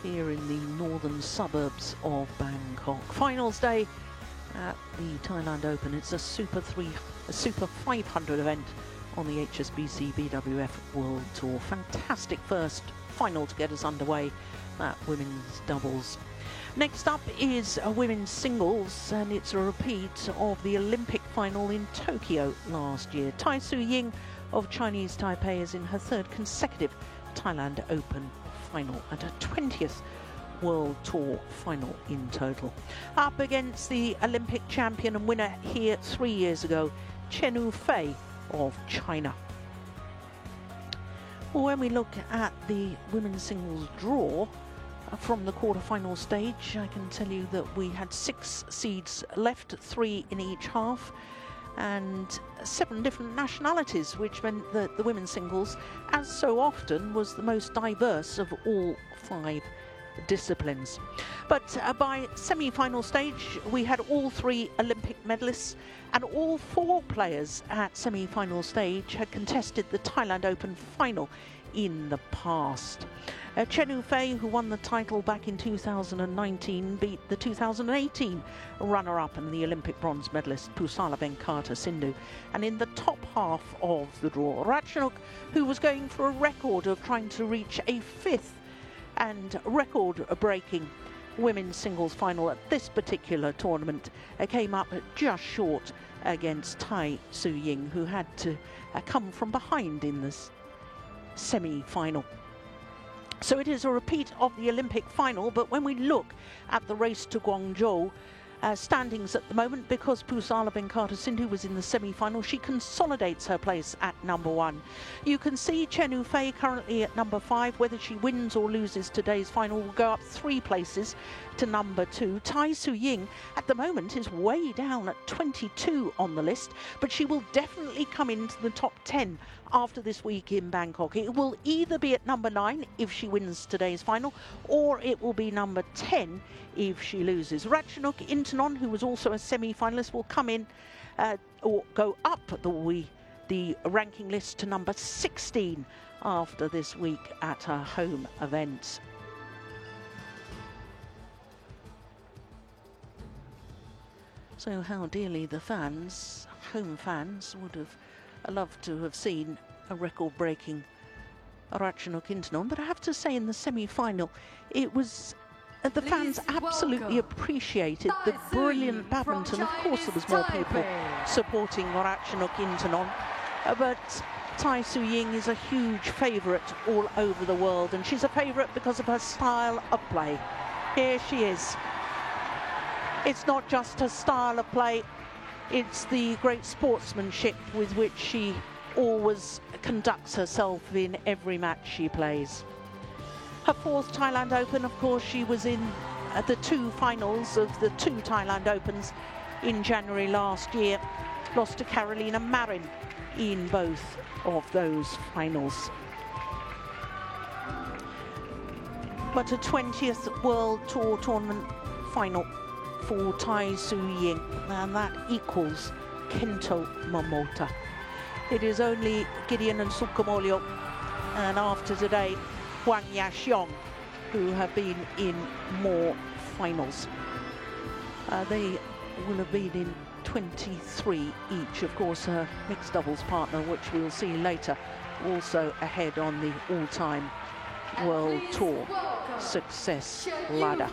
here in the northern suburbs of Bangkok. Finals day at the Thailand Open. It's a Super 500 event on the HSBC BWF World Tour. Fantastic first final to get us underway, that women's doubles. Next up is a women's singles, and it's a repeat of the Olympic final in Tokyo last year. Tai Tzu Ying of Chinese Taipei is in her third consecutive Thailand Open final and her 20th World Tour final in total. Up against the Olympic champion and winner here 3 years ago, Chen Yufei of China. Well, when we look at the women's singles draw from the quarter-final stage, I can tell you that we had 6 seeds left, 3 in each half, and 7 different nationalities, which meant that the women's singles, as so often, was the most diverse of all 5 disciplines. But by semi-final stage, we had all 3 Olympic medalists, and all 4 players at semi-final stage had contested the Thailand Open final in the past. Chen Yufei, who won the title back in 2019, beat the 2018 runner-up and the Olympic bronze medalist Pusala Venkata Sindhu. And in the top half of the draw, Ratchanok, who was going for a record of trying to reach a 5th and record-breaking women's singles final at this particular tournament, came up just short against Tai Tzu Ying, who had to come from behind in this semi-final. So it is a repeat of the Olympic final, but when we look at the race to Guangzhou standings at the moment, because Pusala Venkata Sindhu was in the semi-final, she consolidates her place at number 1. You can see Chen Yufei currently at number 5. Whether she wins or loses today's final will go up 3 places to number 2. Tai Tzu Ying at the moment is way down at 22 on the list, but she will definitely come into the top 10 after this week in Bangkok. It will either be at number 9 if she wins today's final, or it will be number 10 if she loses. Ratchanok Intanon, who was also a semi-finalist, will come in or go up the ranking list to number 16 after this week at her home events. So how dearly the fans, home fans, would have loved to have seen a record-breaking Ratchanok Intanon. But I have to say, in the semi-final, it was the fans absolutely appreciated the brilliant badminton. Of course, there was more people supporting Ratchanok Intanon, but Tai Tzu Ying is a huge favourite all over the world, and she's a favourite because of her style of play. Here she is. It's not just her style of play, it's the great sportsmanship with which she always conducts herself in every match she plays. Her 4th Thailand Open, of course, she was in the 2 finals of the 2 Thailand Opens in January last year. Lost to Carolina Marin in both of those finals. But a 20th World Tour tournament final for Tai Tzu Ying, and that equals Kento Momota. It is only Gideon and Sukamuljo, and after today, Huang Yaxiong, who have been in more finals. They will have been in 23 each. Of course, her mixed doubles partner, which we'll see later, also ahead on the all-time World Tour success ladder.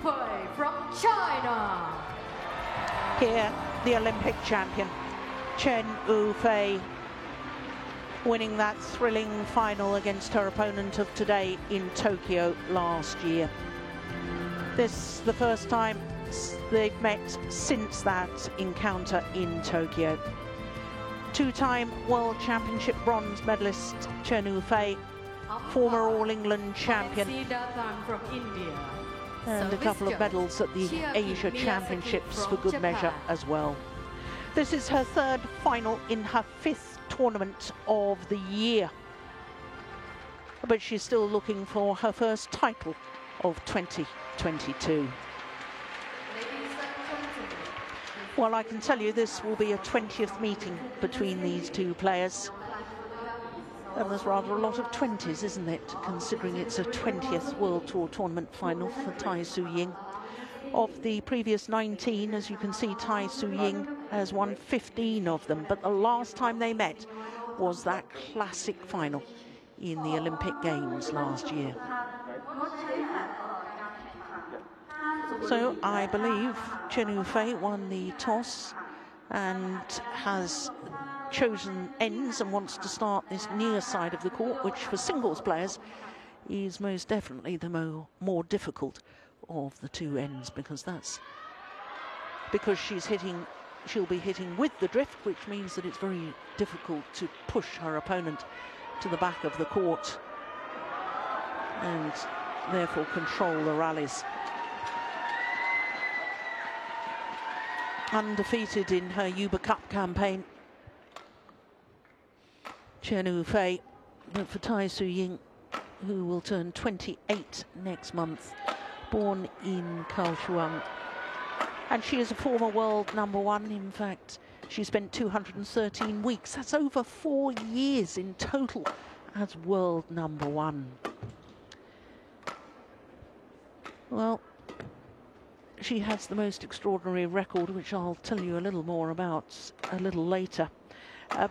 From China. Here, the Olympic champion, Chen Yufei, winning that thrilling final against her opponent of today in Tokyo last year. This is the first time they've met since that encounter in Tokyo. 2-time World Championship bronze medalist Chen Yufei, former All England champion, from India. And a couple of medals at the Asia Championships for good measure as well. This is her 3rd final in her 5th tournament of the year, but she's still looking for her first title of 2022. Well, I can tell you this will be a 20th meeting between these 2 players. And there's rather a lot of 20s, isn't it, considering it's a 20th World Tour Tournament final for Tai Tzu Ying. Of the previous 19, as you can see, Tai Tzu Ying has won 15 of them, but the last time they met was that classic final in the Olympic Games last year. So I believe Chen Yufei won the toss and has chosen ends and wants to start this near side of the court, which for singles players is most definitely the more difficult of the two ends, because she'll be hitting with the drift, which means that it's very difficult to push her opponent to the back of the court and therefore control the rallies. Undefeated in her Uber Cup campaign, Chen Yufei, but for Tai Tzu Ying, who will turn 28 next month, born in Kaohsiung. And she is a former world #1. In fact, she spent 213 weeks. That's over 4 years in total as world #1. Well, she has the most extraordinary record, which I'll tell you a little more about a little later.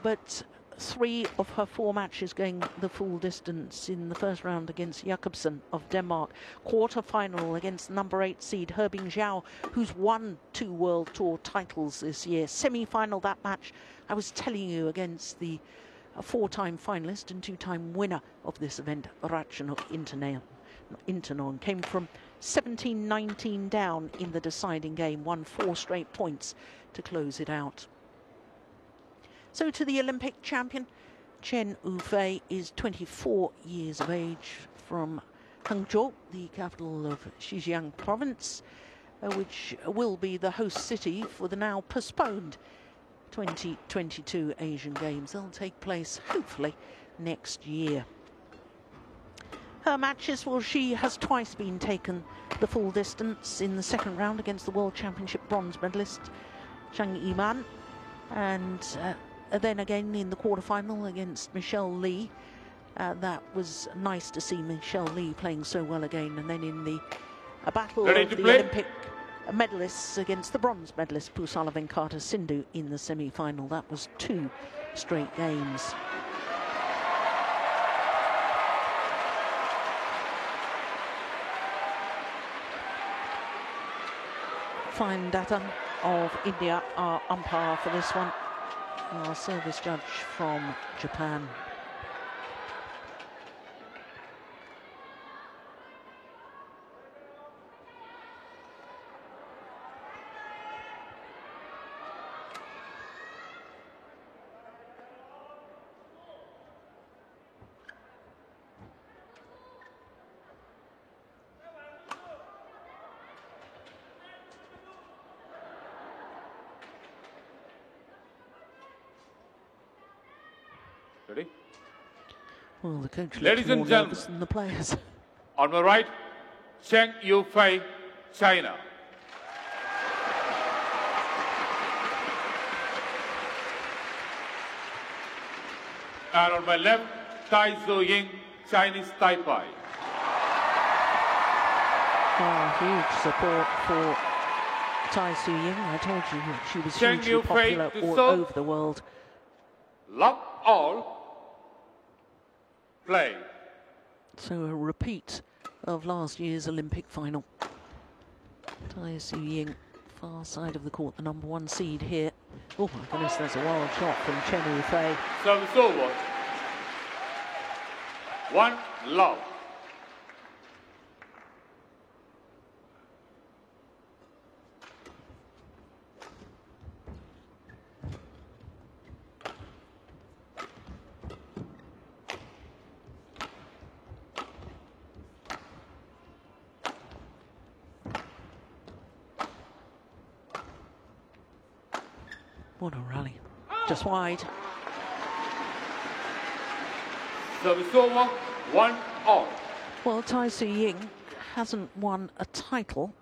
But 3 of her 4 matches going the full distance in the first round against Jakobsen of Denmark, quarter-final against #8 seed Hebing Zhao, who's won 2 World Tour titles this year, semi-final that match I was telling you against the 4-time finalist and 2-time winner of this event, Ratchanok Intanon, came from 17-19 down in the deciding game, won 4 straight points to close it out. So to the Olympic champion, Chen Yufei is 24 years of age, from Hangzhou, the capital of Xinjiang province, which will be the host city for the now postponed 2022 Asian Games. They'll take place hopefully next year. Her matches, well, she has twice been taken the full distance, in the second round against the World Championship bronze medalist Zhang Yiman, and then again in the quarterfinal against Michelle Lee. That was nice to see Michelle Lee playing so well again. And then in the battle of the Olympic medalists against the bronze medalist Pusala Venkata Sindhu in the semi-final. That was 2 straight games. Fine Datan of India are umpire for this one. Our service judge from Japan. Ready? Well, the coach Ladies and gentlemen, than the players. On my right, Chen Yufei, China. And on my left, Tai Tzu Ying, Chinese Taipei. Huge support for Tai Tzu Ying. I told you she was hugely popular all over the world. Love all. Play. So a repeat of last year's Olympic final. Tai Tzu Ying, far side of the court, the #1 seed here. Oh my goodness, that's a wild shot from Chen Yufei. Service over. 1 love. What a rally. Just wide. Service over, 1 all. Well, Tai Tzu Ying hasn't won a title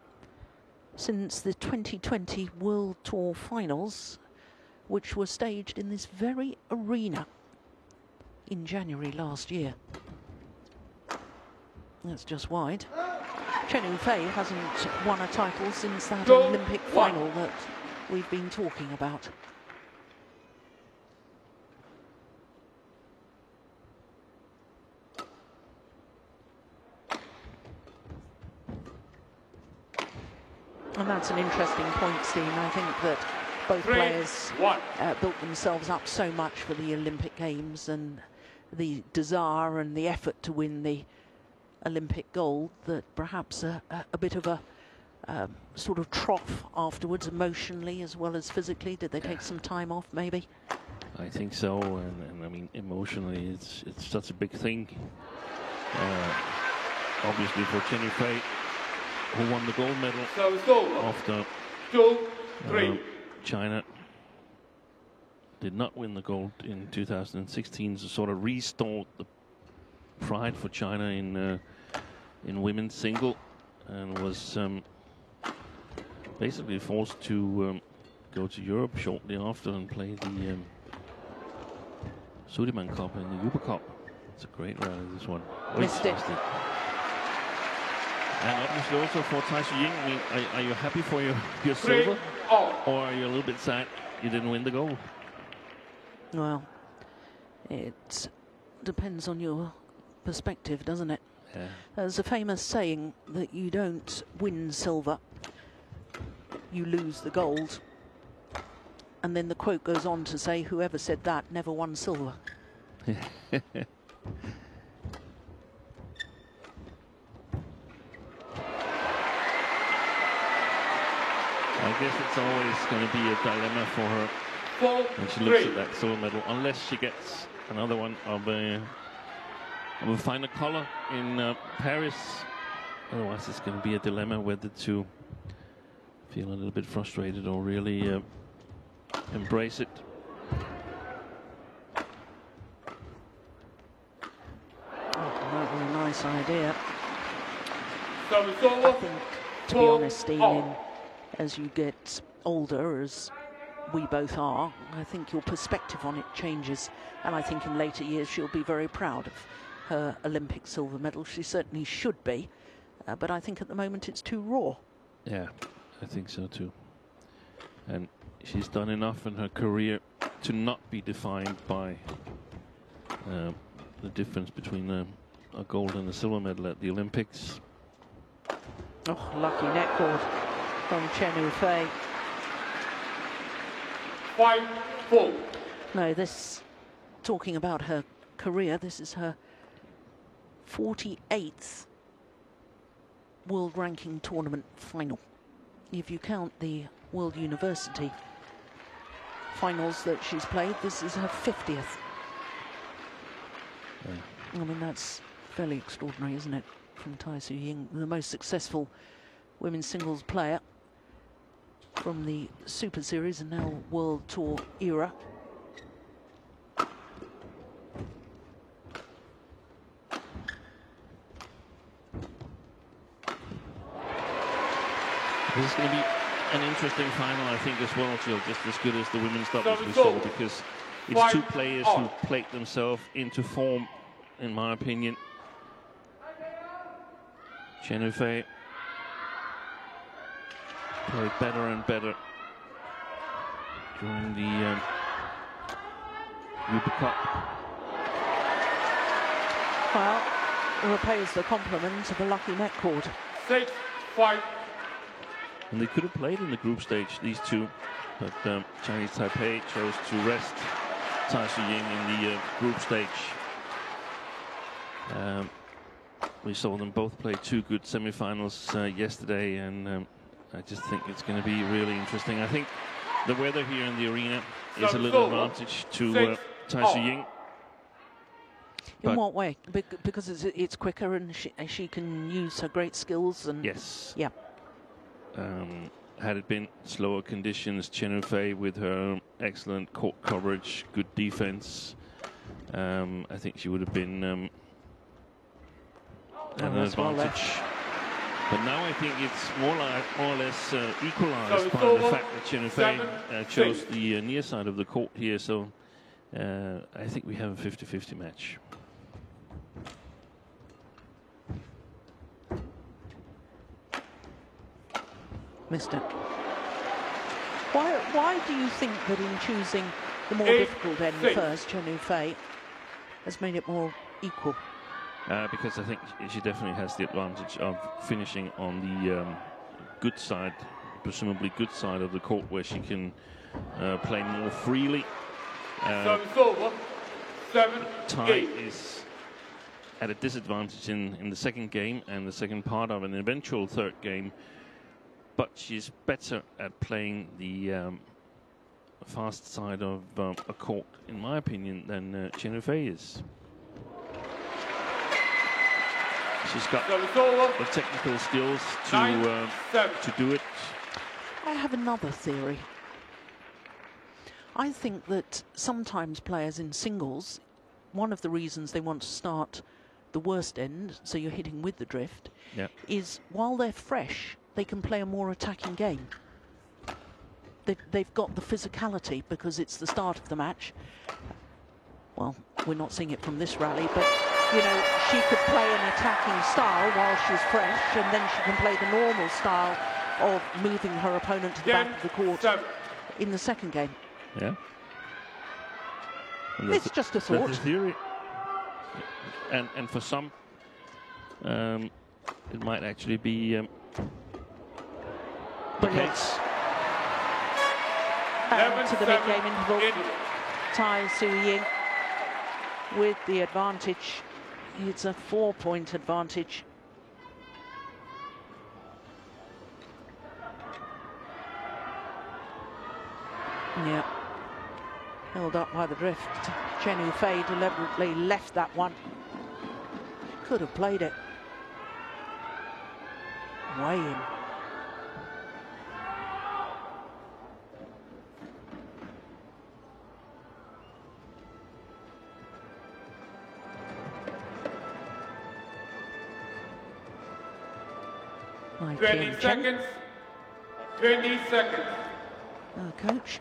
since the 2020 World Tour Finals, which were staged in this very arena in January last year. That's just wide. Chen Yufei hasn't won a title since that Olympic final that we've been talking about. And that's an interesting point, Steen. I think that both players built themselves up so much for the Olympic Games, and the desire and the effort to win the Olympic gold, that perhaps a bit of a sort of trough afterwards, emotionally as well as physically. Did they take some time off, maybe? I think so, and I mean, emotionally, it's such a big thing. Obviously for Chen Yufei, who won the gold medal after China did not win the gold in 2016, to sort of restored the pride for China in women's single, and was basically forced to go to Europe shortly after and play the Sudirman Cup and the Uber Cup. It's a great rally, this one. Missed it. And obviously also for Tai Tzu Ying, I mean, are you happy for your silver, or are you a little bit sad you didn't win the gold? Well, it depends on your perspective, doesn't it? Yeah. There's a famous saying that you don't win silver, you lose the gold. And then the quote goes on to say, whoever said that never won silver. I guess it's always going to be a dilemma for her when she looks at that silver medal, unless she gets another one of a final color in Paris. Otherwise, it's going to be a dilemma whether to feel a little bit frustrated or really embrace it. Oh, that was a nice idea. So it's over. I think, to be honest, Steen, as you get older, as we both are, I think your perspective on it changes. And I think in later years she'll be very proud of her Olympic silver medal. She certainly should be. But I think at the moment it's too raw. Yeah, I think so too. And she's done enough in her career to not be defined by the difference between a gold and a silver medal at the Olympics. Oh, lucky net cord from Chen Yufei. 5-4. No, this, talking about her career, this is her 48th world ranking tournament final. If you count the World University finals that she's played, this is her 50th. Yeah. I mean, that's fairly extraordinary, isn't it, from Tai Tzu Ying, the most successful women's singles player from the Super Series and now World Tour era. This is going to be an interesting final, I think, as well, Jill, just as good as the women's doubles we saw, because it's two players who played themselves into form, in my opinion. Chen Yufei played better and better during the Uber Cup. Well, repays the compliment of a lucky net cord. 6-5. And they could have played in the group stage, these two, but Chinese Taipei chose to rest Tai Tzu Ying in the group stage. We saw them both play two good semifinals yesterday, and I just think it's going to be really interesting. I think the weather here in the arena is a little advantage to Tai Tzu Ying. In what way? Because it's quicker and she can use her great skills and... Yes. Yeah. Had it been slower conditions, Chen Yufei with her excellent court coverage, good defense, I think she would have been an advantage. But now I think it's more or less equalized by the fact that Chen Yufei chose the near side of the court here. So I think we have a 50-50 match. Missed it. Why do you think that in choosing the more difficult end first, Chen Yufei has made it more equal? Because I think she definitely has the advantage of finishing on the good side, presumably good side of the court, where she can play more freely. Tai is at a disadvantage in the second game and the second part of an eventual third game, but she's better at playing the fast side of a court, in my opinion, than Chen Yufei is. She's got the technical skills to do it. I have another theory. I think that sometimes players in singles, one of the reasons they want to start the worst end, so you're hitting with the drift, is while they're fresh, they can play a more attacking game. They've got the physicality because it's the start of the match. Well, we're not seeing it from this rally, but you know, she could play an attacking style while she's fresh, and then she can play the normal style of moving her opponent to the back of the court in the second game. Yeah. It's just a thought. That's the theory. And for some, it might actually be brilliant. And to the mid-game interval, Tai Tzu Ying with the advantage. It's a 4-point advantage. Yeah. Held up by the drift. Chen Yufei deliberately left that one. Could have played it. Way in. My 20 seconds. 20 seconds. Coach.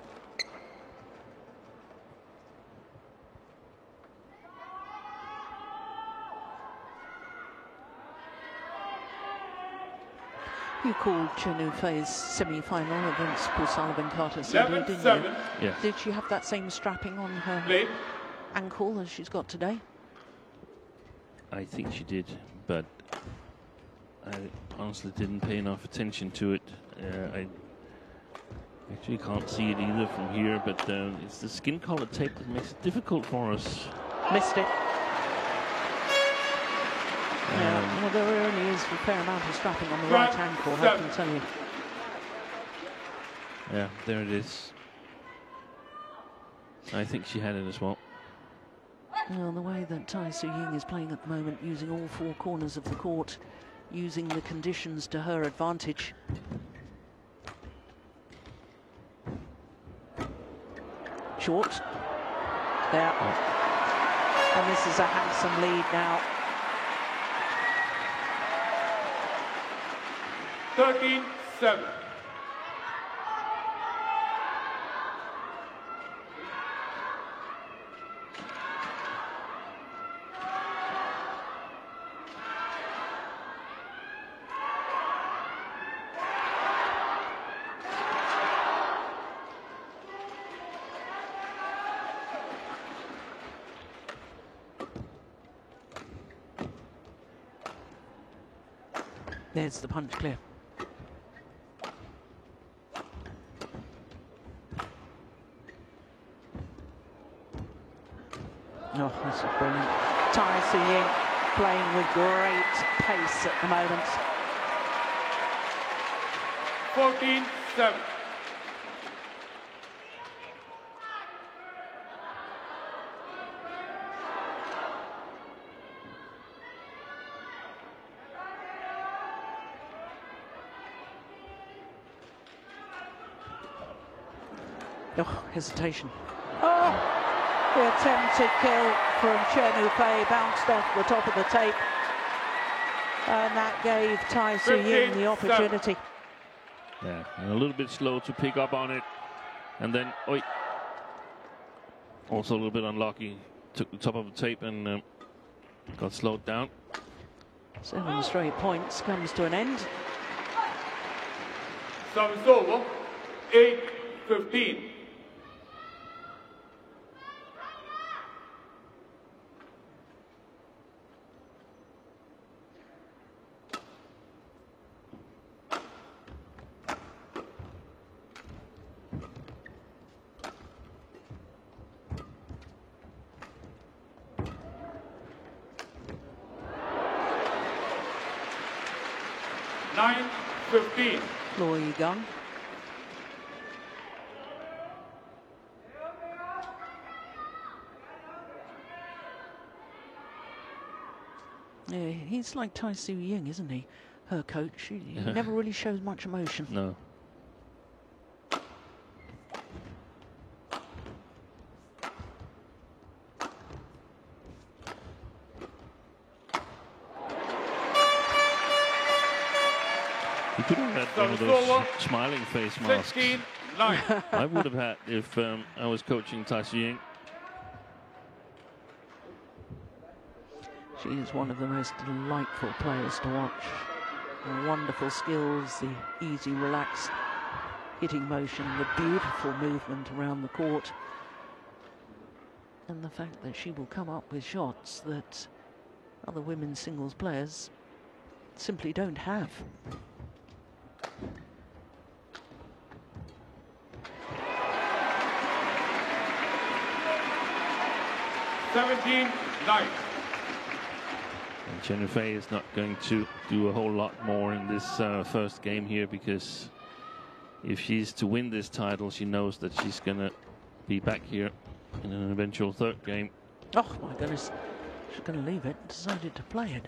You called Chen Yufei's semi-final against Paul Sullivan-Carter, didn't you? Yeah. Did she have that same strapping on her ankle as she's got today? I think she did, but I honestly didn't pay enough attention to it. I actually can't see it either from here, but it's the skin color tape that makes it difficult for us. Missed it. Yeah, well, there only is a fair amount of strapping on the right ankle, I can tell you. Yeah, there it is. I think she had it as well. Well, the way that Tai Tzu Ying is playing at the moment, using all four corners of the court, using the conditions to her advantage. Short. There. And this is a handsome lead now. 13-7. There's the punch clear. Oh, this is brilliant. Tai Tzu Ying playing with great pace at the moment. 14-7. Oh, hesitation. Oh! The attempted kill from Chen Yufei bounced off the top of the tape, and that gave Tai Tzu Ying the opportunity. Yeah, and a little bit slow to pick up on it, and then, oi. Also a little bit unlucky. Took the top of the tape and got slowed down. 7 straight points comes to an end. Service over. 8-15. Lo Yi-Gung. Yeah, he's like Tai Tzu Ying, isn't he? Her coach. He never really shows much emotion. No. You could have had one of those smiling face masks. 16-9. I would have had if I was coaching Tai Tzu Ying. She is one of the most delightful players to watch. Her wonderful skills, the easy, relaxed hitting motion, the beautiful movement around the court, and the fact that she will come up with shots that other women's singles players simply don't have. 17-9. And Chen Yufei is not going to do a whole lot more in this first game here, because if she's to win this title, she knows that she's going to be back here in an eventual third game. Oh my goodness, she's going to leave it, decided to play it.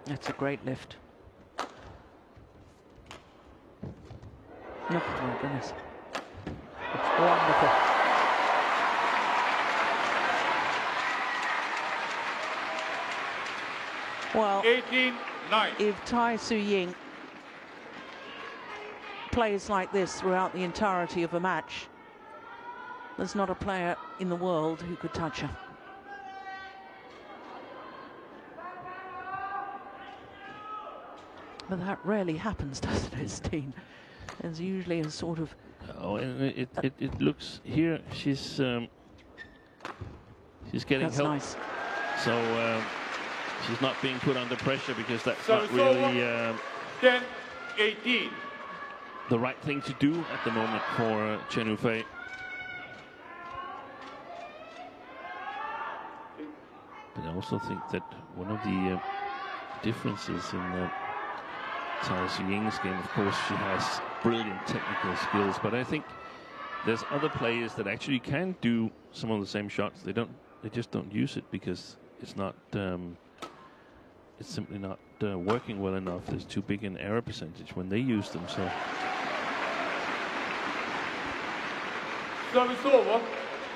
That's a great lift. Oh my goodness. It's wonderful. Well, 18-9. if Tai Tzu Ying plays like this throughout the entirety of a match, there's not a player in the world who could touch her. But that rarely happens, doesn't it, Steen? There's usually a sort of... Oh, and it looks here, she's getting help. Nice. So she's not being put under pressure, because that's So not really 10-18. the right thing to do at the moment for Chen Yufei. But I also think that one of the differences in Tai Tzu Ying's game, of course, she has brilliant technical skills, but I think there's other players that actually can do some of the same shots. They just don't use it because it's not, it's simply not working well enough. There's too big an error percentage when they use them. So Service over.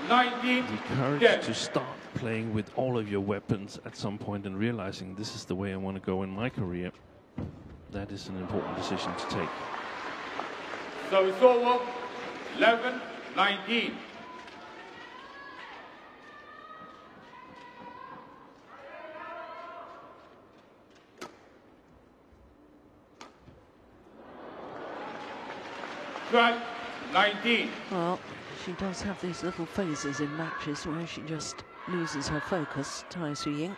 19. the courage to start playing with all of your weapons at some point and realizing this is the way I want to go in my career. That is an important decision to take. Service over. 11-19. Well, she does have these little phases in matches where she just loses her focus, Tai Tzu Ying.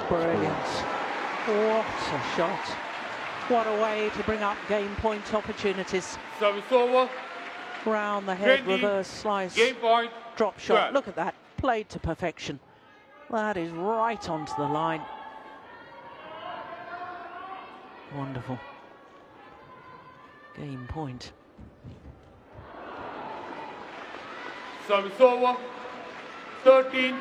Brilliant. What a shot. What a way to bring up game point opportunities. Service over. Round the head, 20, reverse slice, Game point. drop shot. 12. Look at that, played to perfection. That is right onto the line. Wonderful. Game point. Service over. 13-20.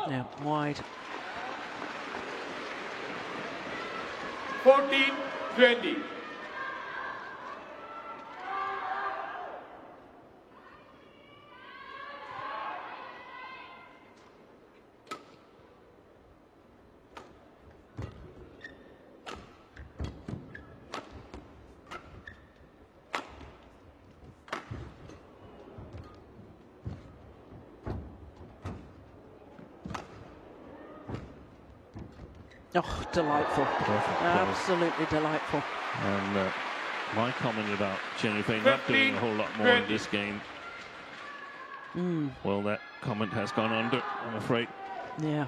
Yeah, wide. 14-20. Oh, delightful. Absolutely delightful. And my comment about Chen Yufei not doing a whole lot more in this game, well, that comment has gone under, I'm afraid. Yeah.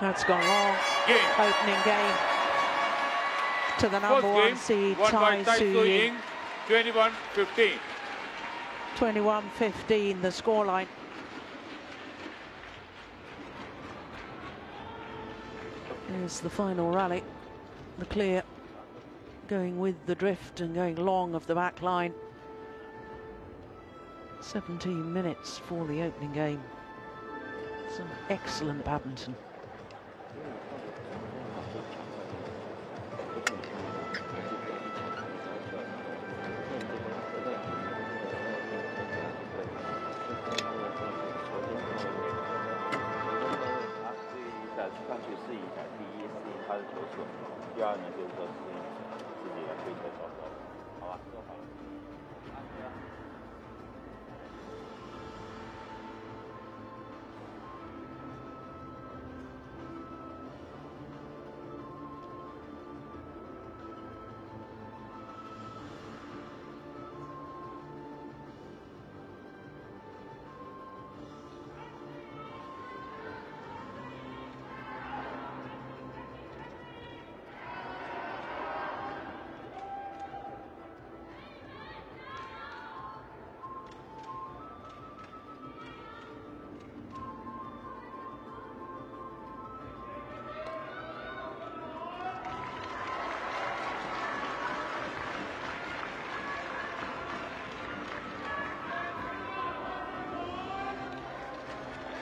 That's gone long. Opening game to the number one seed, Tai Tzu Ying. 21-15. 21-15, the scoreline. Here's the final rally. The clear going with the drift and going long of the back line. 17 minutes for the opening game. Some excellent badminton.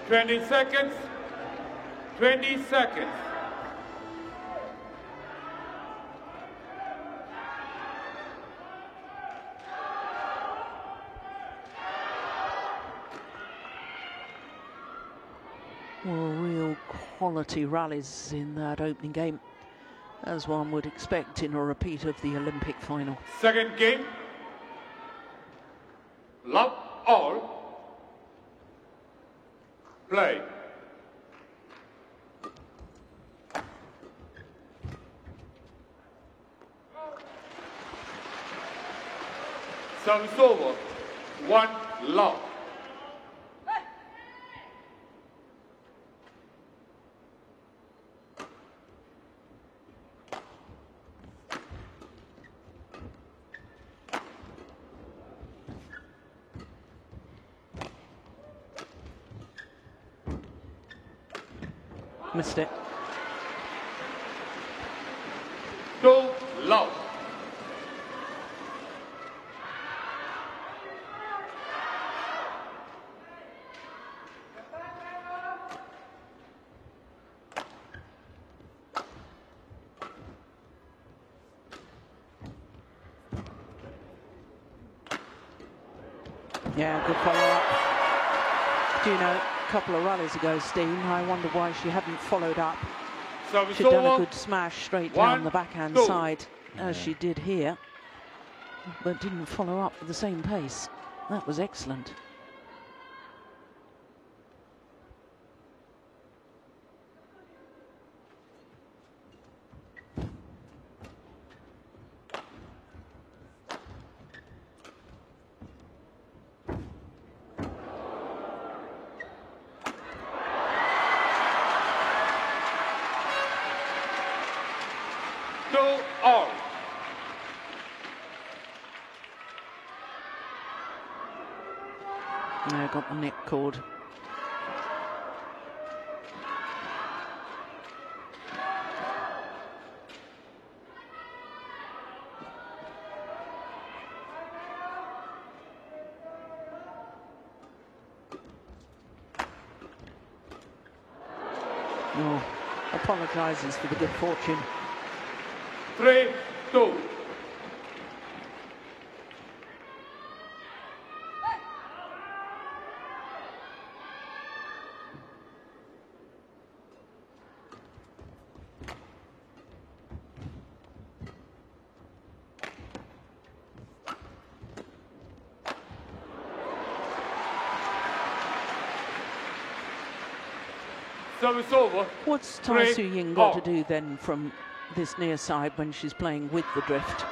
Twenty seconds. 20 seconds. Well, real quality rallies in that opening game, as one would expect in a repeat of the Olympic final. Second game. Love all. Play. Service over. 1 love. Missed it. 2 love. Yeah, good follow-up. Do you know, a couple of rallies ago, Steen, I wonder why she hadn't followed up. Service She'd done a over. good smash straight 1, down the backhand 2. side, as she did here, but didn't follow up with the same pace. That was excellent. 2-all. No, got the neck cord. Oh, apologises for the good fortune. 3-2. Service over. What's Tai Tzu Ying got to 3-all. do then from this near side when she's playing with the drift?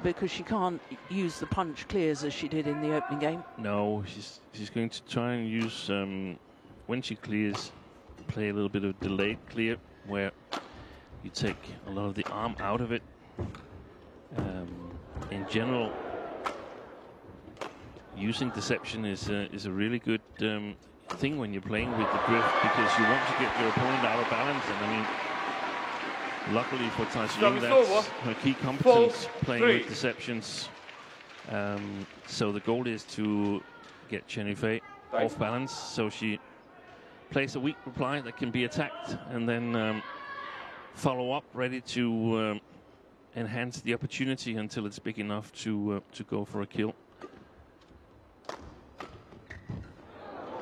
Because she can't use the punch clears as she did in the opening game. No, she's going to try and use, when she clears, play a little bit of delayed clear, where you take a lot of the arm out of it. In general, using deception is a really good thing when you're playing with the drift, because you want to get your opponent out of balance. And I mean, luckily for Tai Tzu Ying, that's her key competence, playing with deceptions. So the goal is to get Chen Yufei off balance, so she plays a weak reply that can be attacked, and then follow up, ready to enhance the opportunity until it's big enough to go for a kill.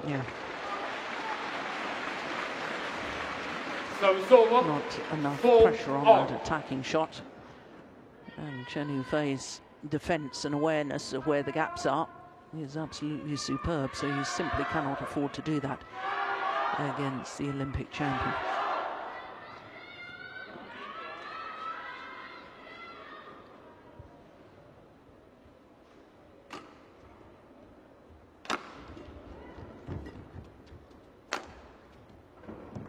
Yeah, Service over. not enough 4-all. pressure on that attacking shot. And Chen Yufei's defence and awareness of where the gaps are is absolutely superb, so you simply cannot afford to do that against the Olympic champion.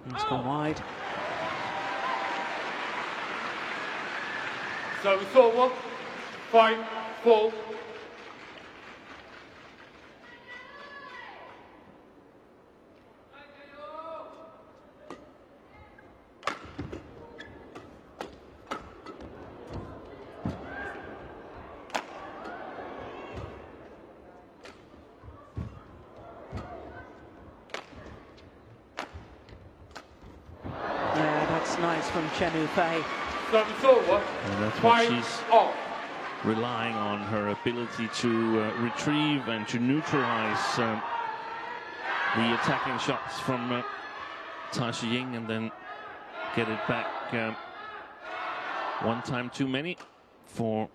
It's gone wide. Service over. 5-4. Yeah, that's nice from Chen Yufei. Service over. And that's what she's 5-all. relying on, her ability to retrieve and to neutralize the attacking shots from Tai Tzu Ying, and then get it back one time too many for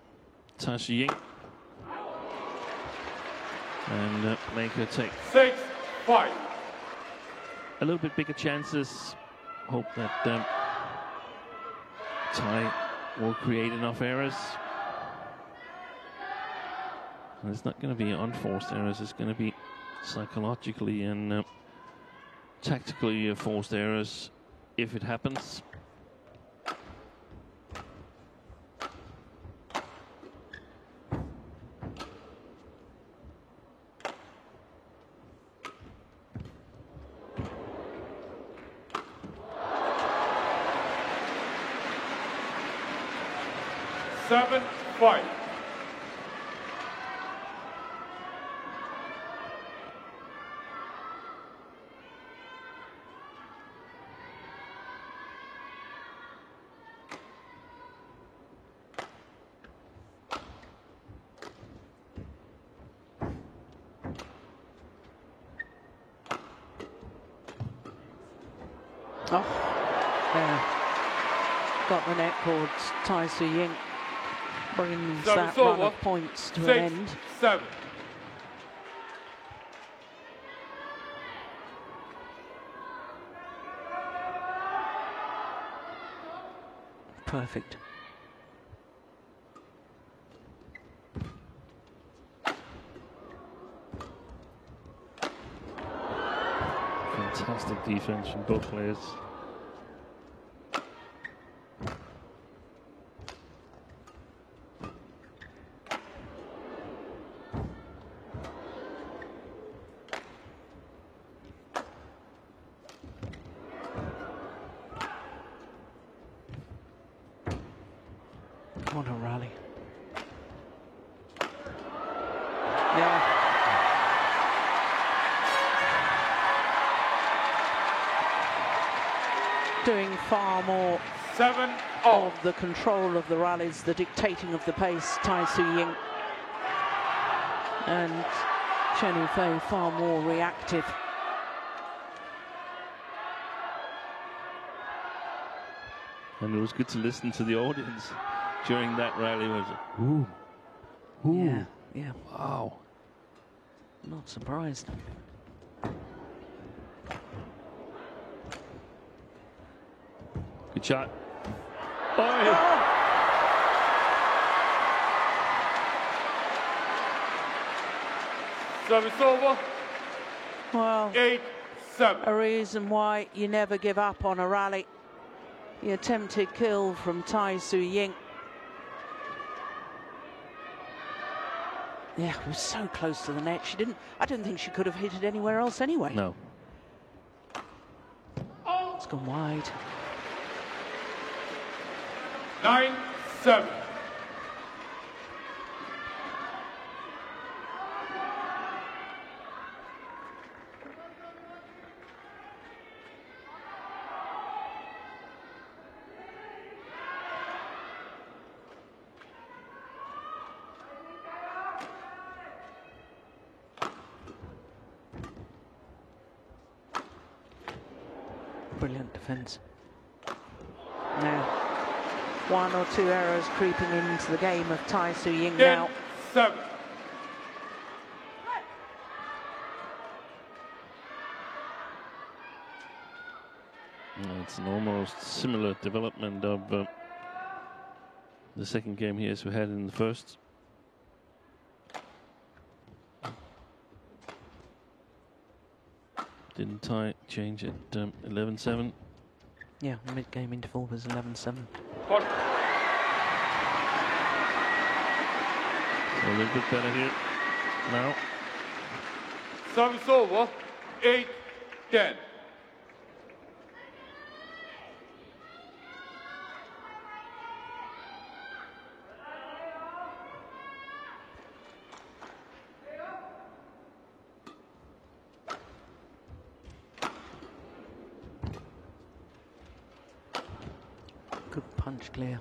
Tai Tzu Ying, and make her take 6-5. a little bit bigger chances. Hope that Tai will create enough errors. And it's not going to be unforced errors, it's going to be psychologically and tactically forced errors if it happens. Seven, 5. Oh, there. Got the net cord. Tai Tzu Ying brings that run of points to an end. 6-7. Perfect. Fantastic defense from both players. What a rally. Yeah. Doing far more 7 of the control of the rallies, the dictating of the pace, Tai Tzu Ying. And Chen Yufei far more reactive. And it was good to listen to the audience during that rally. It was, ooh, ooh, Yeah, yeah. wow. Not surprised. Good shot. Oh! Service over. Well, 8-7. a reason why you never give up on a rally. The attempted kill from Tai Tzu Ying. Yeah, it was so close to the net. I don't think she could have hit it anywhere else anyway. No. It's gone wide. 9-7. Brilliant defence. Now, one or two errors creeping into the game of Tai Tzu Ying now. 10-7. It's an almost similar development of the second game here as we had in the first. Didn't tie change at 11-7. Yeah, mid-game interval was 11-7. So a little bit better here now. Service over. 8-10. Good punch clear.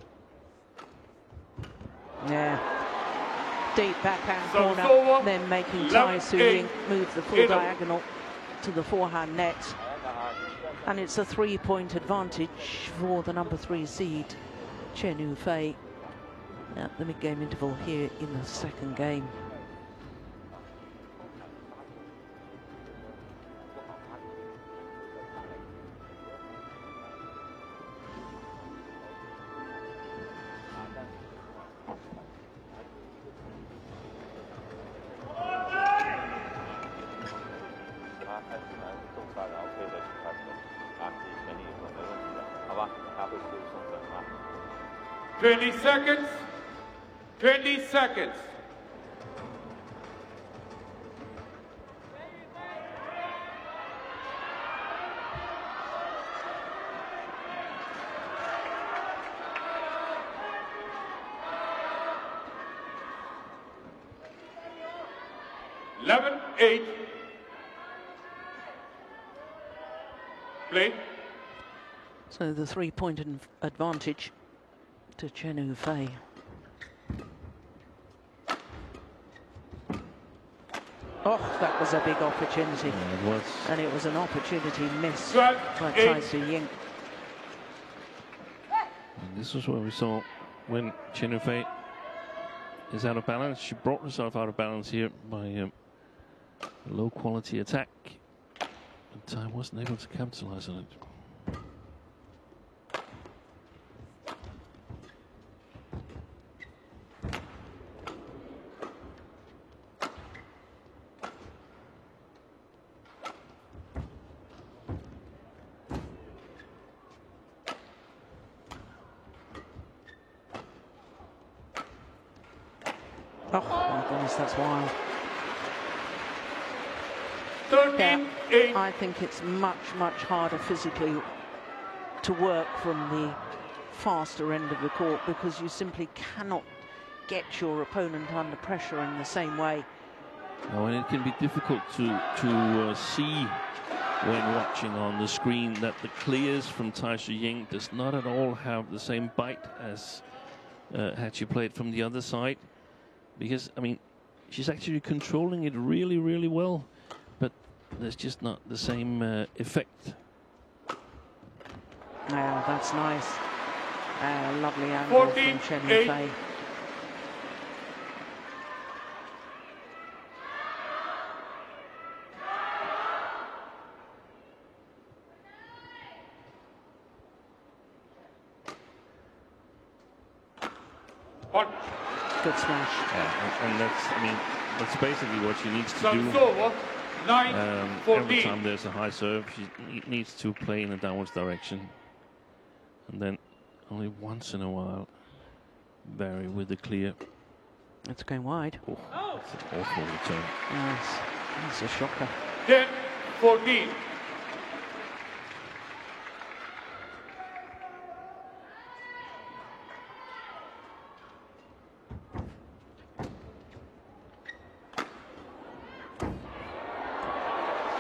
Yeah. Deep backhand corner, over. then making Tai Tzu Ying move the full 8-8. diagonal to the forehand net. And it's a 3-point advantage for the number 3 seed, Chen Yufei, at the mid-game interval here in the second game. Twenty seconds. 20 seconds. Eleven, 8. Play. So the 3-point advantage to Chen Yufei. Oh, that was a big opportunity. Yeah, it was. And it was an opportunity missed 12, by 8. Tai Tzu Ying. And this was what we saw when Chen Yufei is out of balance. She brought herself out of balance here by a low quality attack. But Tai wasn't able to capitalize on it. Oh my goodness, that's wild. 13, 8. I think it's much, much harder physically to work from the faster end of the court because you simply cannot get your opponent under pressure in the same way. Oh, and it can be difficult to see when watching on the screen that the clears from Tai Tzu Ying does not at all have the same bite as had she played from the other side. Because, I mean, she's actually controlling it really, really well. But there's just not the same effect. Yeah, that's nice. Lovely angle from Chen Yufei. Good smash. Yeah, and that's, I mean, that's basically what she needs to do. Over. 9-14. Every time there's a high serve, she needs to play in a downwards direction. And then only once in a while, vary with the clear. It's going wide. Oh, that's an awful return. Yes, that's a shocker. 10-14.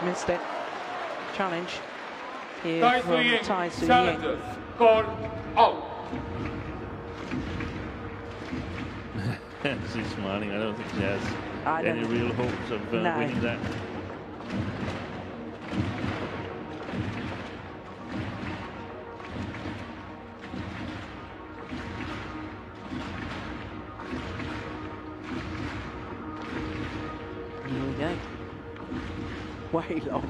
Missed it. Challenge here from Tai Tzu Ying. Challengers called out. She's smiling. I don't think she has any real hopes of No. winning that. Here we go. Way long.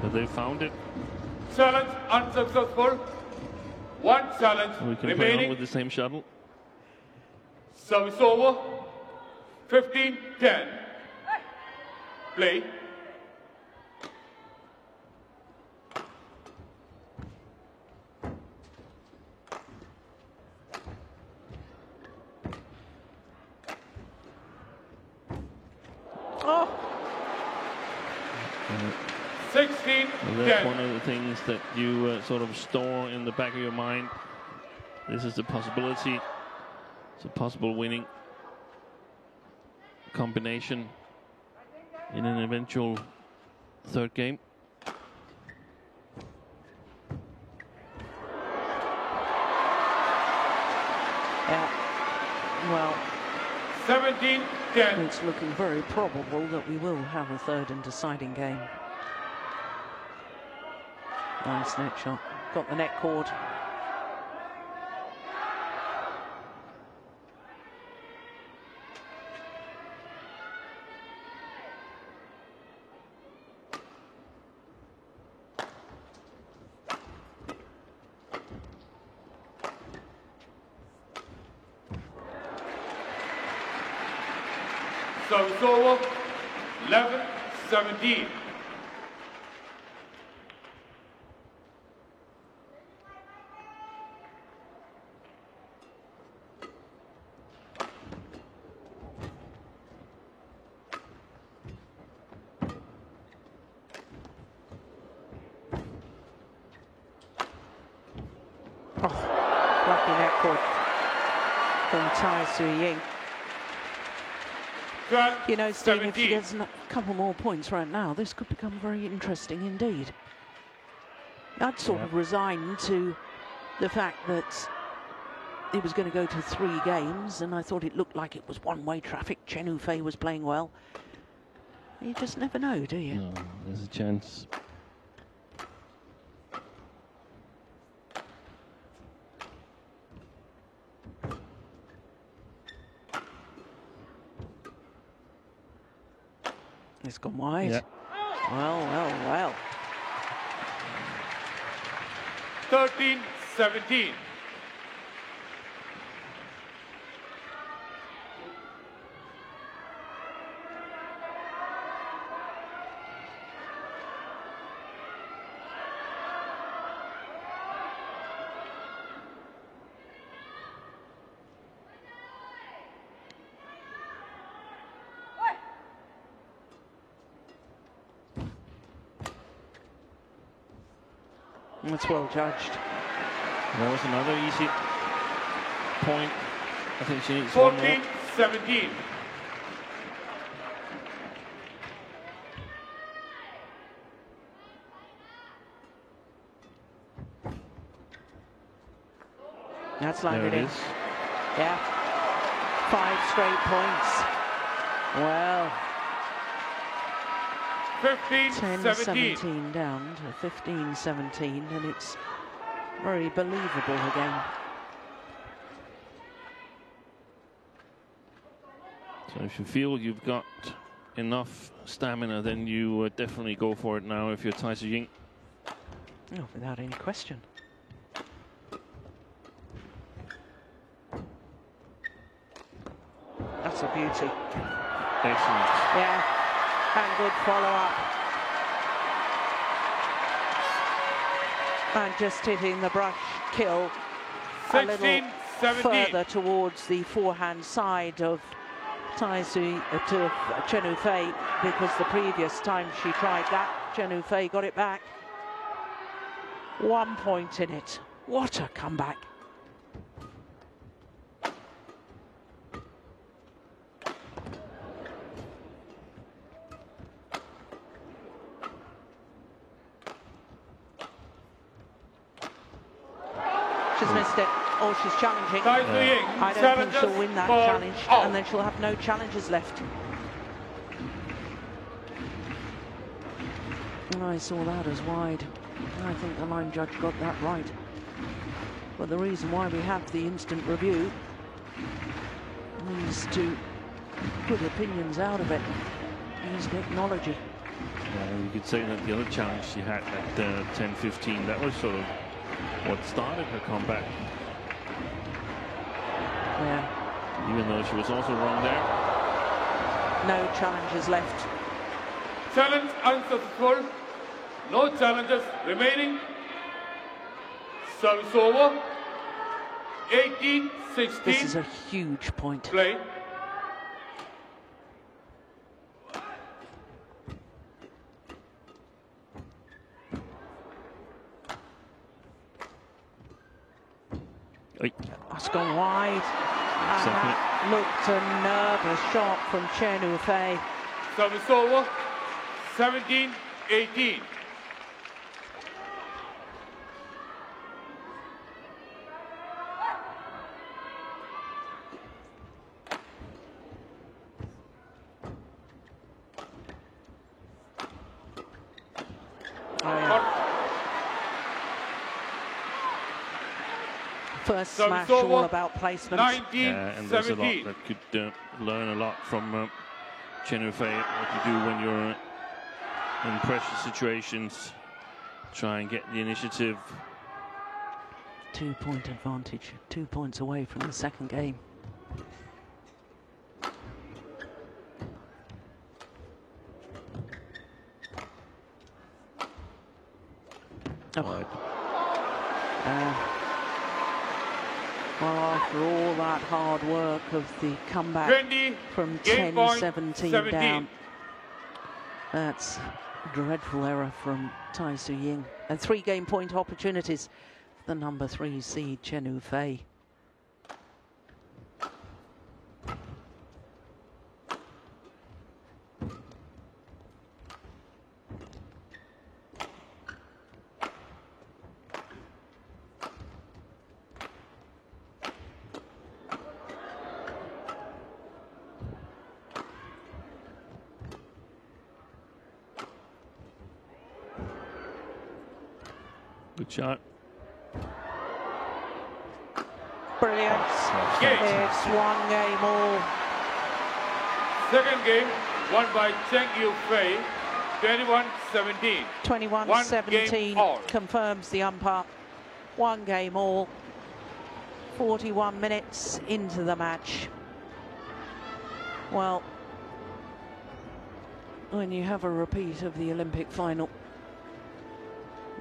But they found it. Challenge unsuccessful. One challenge We can play on remaining. with the same shuttle. Service over. 15-10. Play. Oh, 16-10. And that's one of the things that you sort of store in the back of your mind. This is the possibility. It's a possible winning combination in an eventual third game. yeah. Well, 17-10. it's looking very probable that we will have a third and deciding game. Nice net shot. Got the net cord. Service over. 11-17. Lucky net cord from Tai Tzu Ying. You know, Steve, if she gets a couple more points right now, this could become very interesting indeed. I'd sort of resigned to the fact that it was going to go to 3 games, and I thought it looked like it was one-way traffic. Chen Yufei was playing well. You just never know, do you? No, there's a chance. It's gone wide. Yeah. Well, well, well. 13-17. That's well judged. That was another easy point. I think she needs one more. 14-17. That's landed There it in. is. Yeah. 5 straight points. Well, 15-17. 10-17 down to 15-17, and it's very believable again. So if you feel you've got enough stamina, then you definitely go for it now if you're Tai Tzu Ying. Oh, without any question. That's a beauty. Excellent. Yeah, and good follow-up. And just hitting the brush kill a little 16-17. further towards the forehand side of Chen Yufei, because the previous time she tried that, Chen Yufei got it back. 1 point in it. What a comeback. She's missed it. Oh, she's challenging. Tai Tzu Ying I don't think she'll challenges win that for challenge, out. and then she'll have no challenges left. And I saw that as wide. I think the line judge got that right. But the reason why we have the instant review is to put opinions out of it. Use technology. Yeah, you could say that the other challenge she had at 10-15, that was sort of what started her comeback. Yeah. Even though she was also wrong there. No challenges left. Challenge unsuccessful. No challenges remaining. Service over. 18-16. This is a huge point. Play. Oi. It's gone wide. And that looked a nervous shot from Chen Yufei. Service over. 17-18. First Service smash over. all about placement. 19-17. And there's a lot that could learn a lot from Chen Yufei. What you do when you're in pressure situations, try and get the initiative. 2-point advantage, 2 points away from the second game. Oh. Well, after all that hard work of the comeback 20, from game point, 10-17 17. down, that's a dreadful error from Tai Tzu Ying. And 3 game point opportunities for the number 3 seed Chen Yufei. Good shot. Brilliant. Game. It's 1 game all. Second game won by Chen Yufei. 21-17. 21-17 all. confirms the umpire. 1 game all. 41 minutes into the match. Well, when you have a repeat of the Olympic final,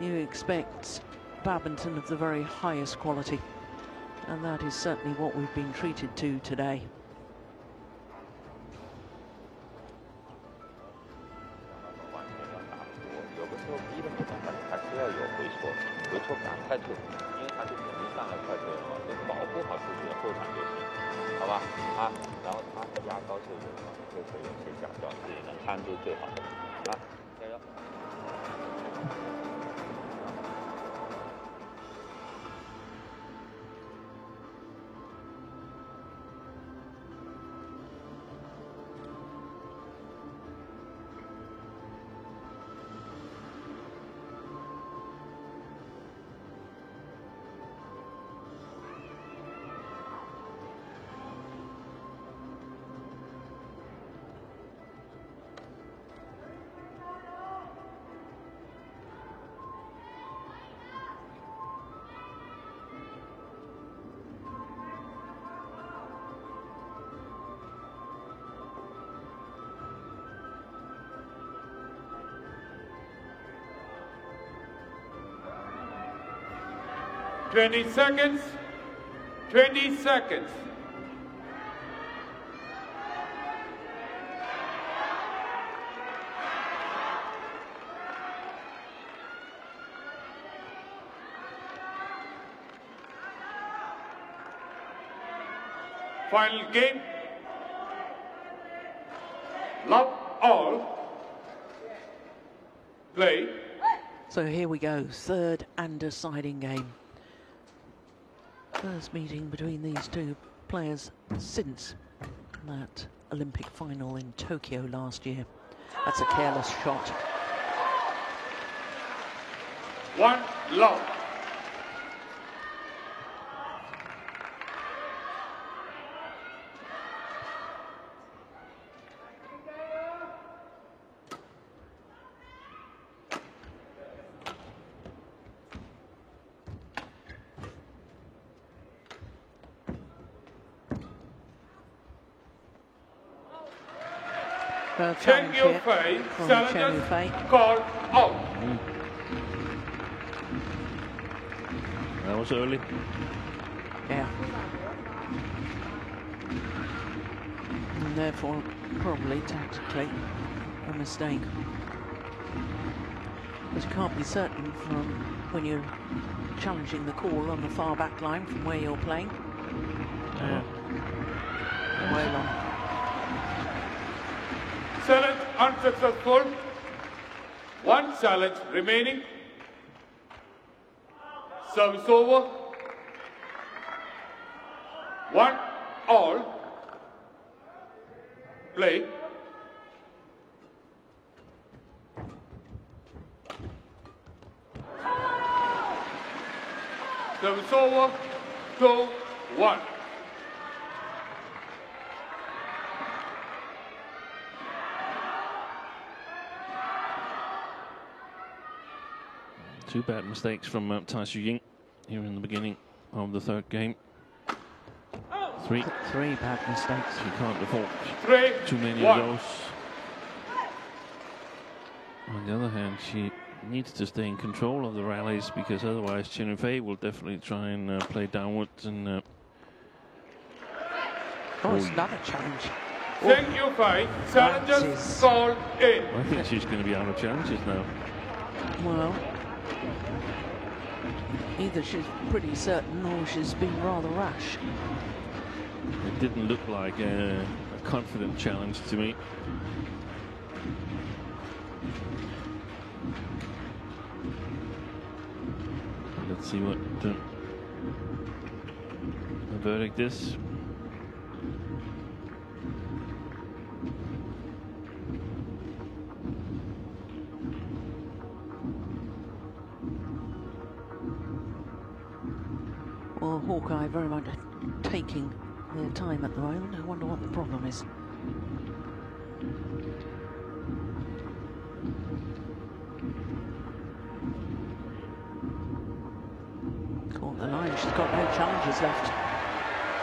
you expect badminton of the very highest quality, and that is certainly what we've been treated to today. 后场就行，好吧？啊，然后他压高球就好，这个球员先假装自己能看住最好，啊，加油！ 20 seconds. 20 seconds. Final game. Love all. Play. So here we go, third and deciding game. First meeting between these two players since that Olympic final in Tokyo last year. That's a careless shot. 1 love. Check your face, challengers, call out. That was early. Yeah. And therefore, probably tactically, a mistake. But you can't be certain from when you're challenging the call on the far back line from where you're playing. Way long. Challenge unsuccessful. 1 challenge remaining. Service over. 1 all. Play. Service over. 2-1. Two bad mistakes from Tai Tzu Ying here in the beginning of the third game. Three bad mistakes. You can't afford too many 1. of those. On the other hand, she needs to stay in control of the rallies, because otherwise Chen Yufei will definitely try and play downwards and. It's another challenge. Check your face, challengers call in. I think she's going to be out of challenges now. Well, either she's pretty certain or she's been rather rash. It didn't look like a confident challenge to me. Let's see what the verdict is. Well, Hawkeye very much taking their time at the moment. I wonder what the problem is. Caught the line. She's got no challenges left.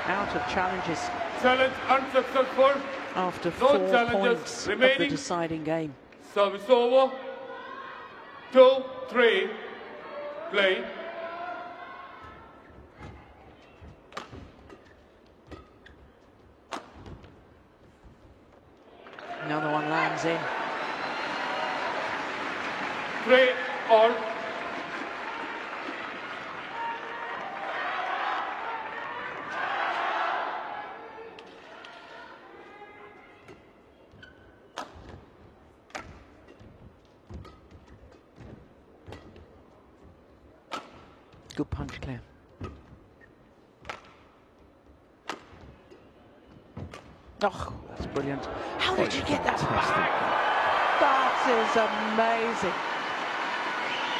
Out of challenges. Challenge unsuccessful. After No 4 challenges points remaining. of the deciding game. Service over. 2-3. Play. Another one lands in. 3 all. Good punch, Claire. Oh, that's brilliant. How did you get that? That is amazing.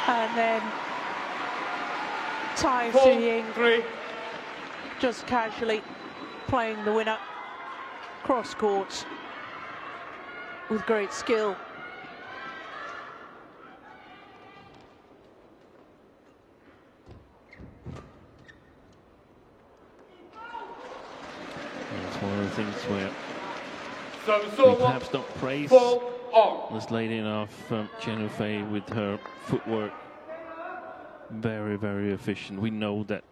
And then Tai Tzu Ying just casually playing the winner cross courts with great skill. It's one of the things where we perhaps don't praise this lady enough, Chen Yufei, with her footwork. Very, very efficient. We know that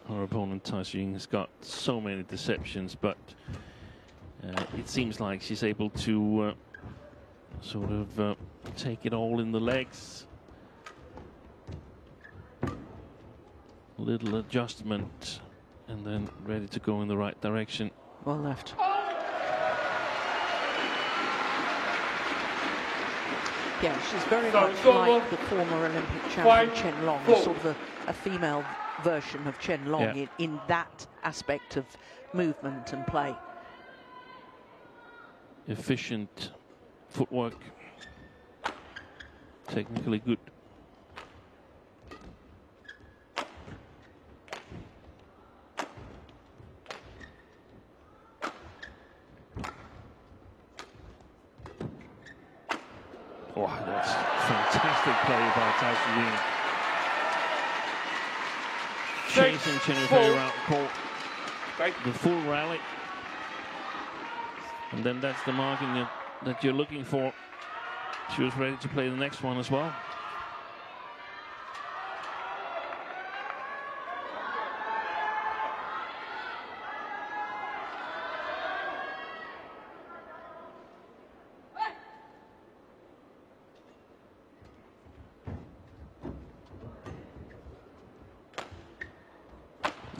her opponent Tai Tzu Ying has got so many deceptions, but it seems like she's able to sort of take it all in the legs. A little adjustment and then ready to go in the right direction. Well left. Yeah, she's very much like the former Olympic champion Chen Long, sort of a female version of Chen Long in that aspect of movement and play. Efficient footwork, technically good. Oh, that's fantastic play by Tai Tzu Ying. Chasing Chen Yufei around court. The full rally. And then that's the marking that you're looking for. She was ready to play the next one as well.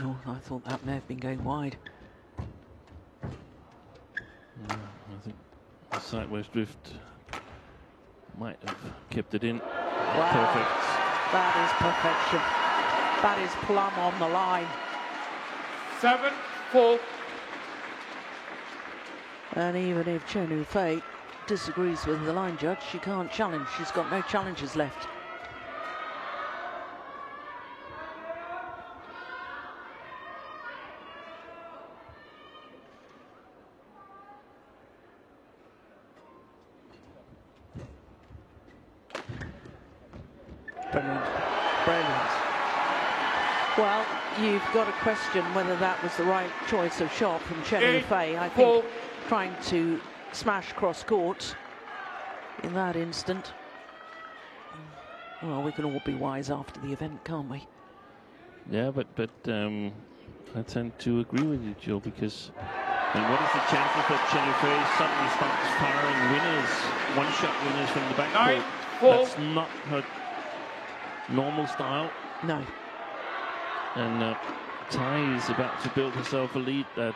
Oh, I thought that may have been going wide. I think the sideways drift might have kept it in. Wow. Perfect. That is perfection. That is plumb on the line. 7-4. And even if Chen Yufei disagrees with the line judge, she can't challenge. She's got no challenges left. Brilliant. Brilliant. Well, you've got to question whether that was the right choice of shot from Chen Yufei. I think trying to smash cross court in that instant. Well, we can all be wise after the event, can't we? Yeah, but I tend to agree with you, Jill, because what is the chances that Chen Yufei suddenly starts firing winners, one-shot winners from the backcourt? That's not her normal style. No. And Tai is about to build herself a lead that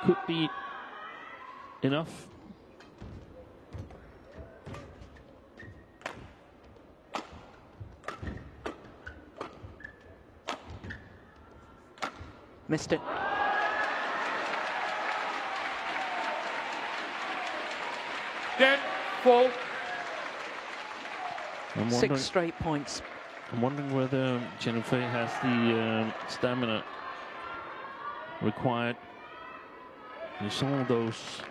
could be enough. Missed it. Then 4. 6 straight points. I'm wondering whether Chen Yufei has the stamina required. You saw those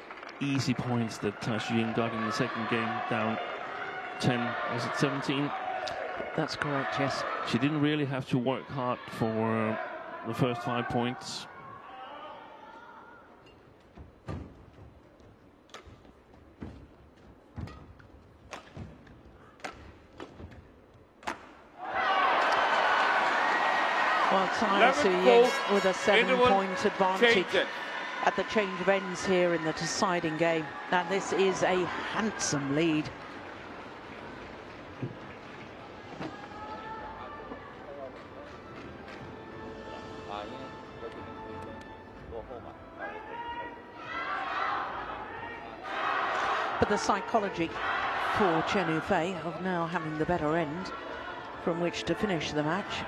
easy points that Tai Tzu Ying got in the second game, down 10, was it 17? That's correct, yes. She didn't really have to work hard for the first 5 points. Well, Tai Tzu Ying with a 7-point advantage at the change of ends here in the deciding game. And this is a handsome lead. But the psychology for Chen Yufei of now having the better end from which to finish the match.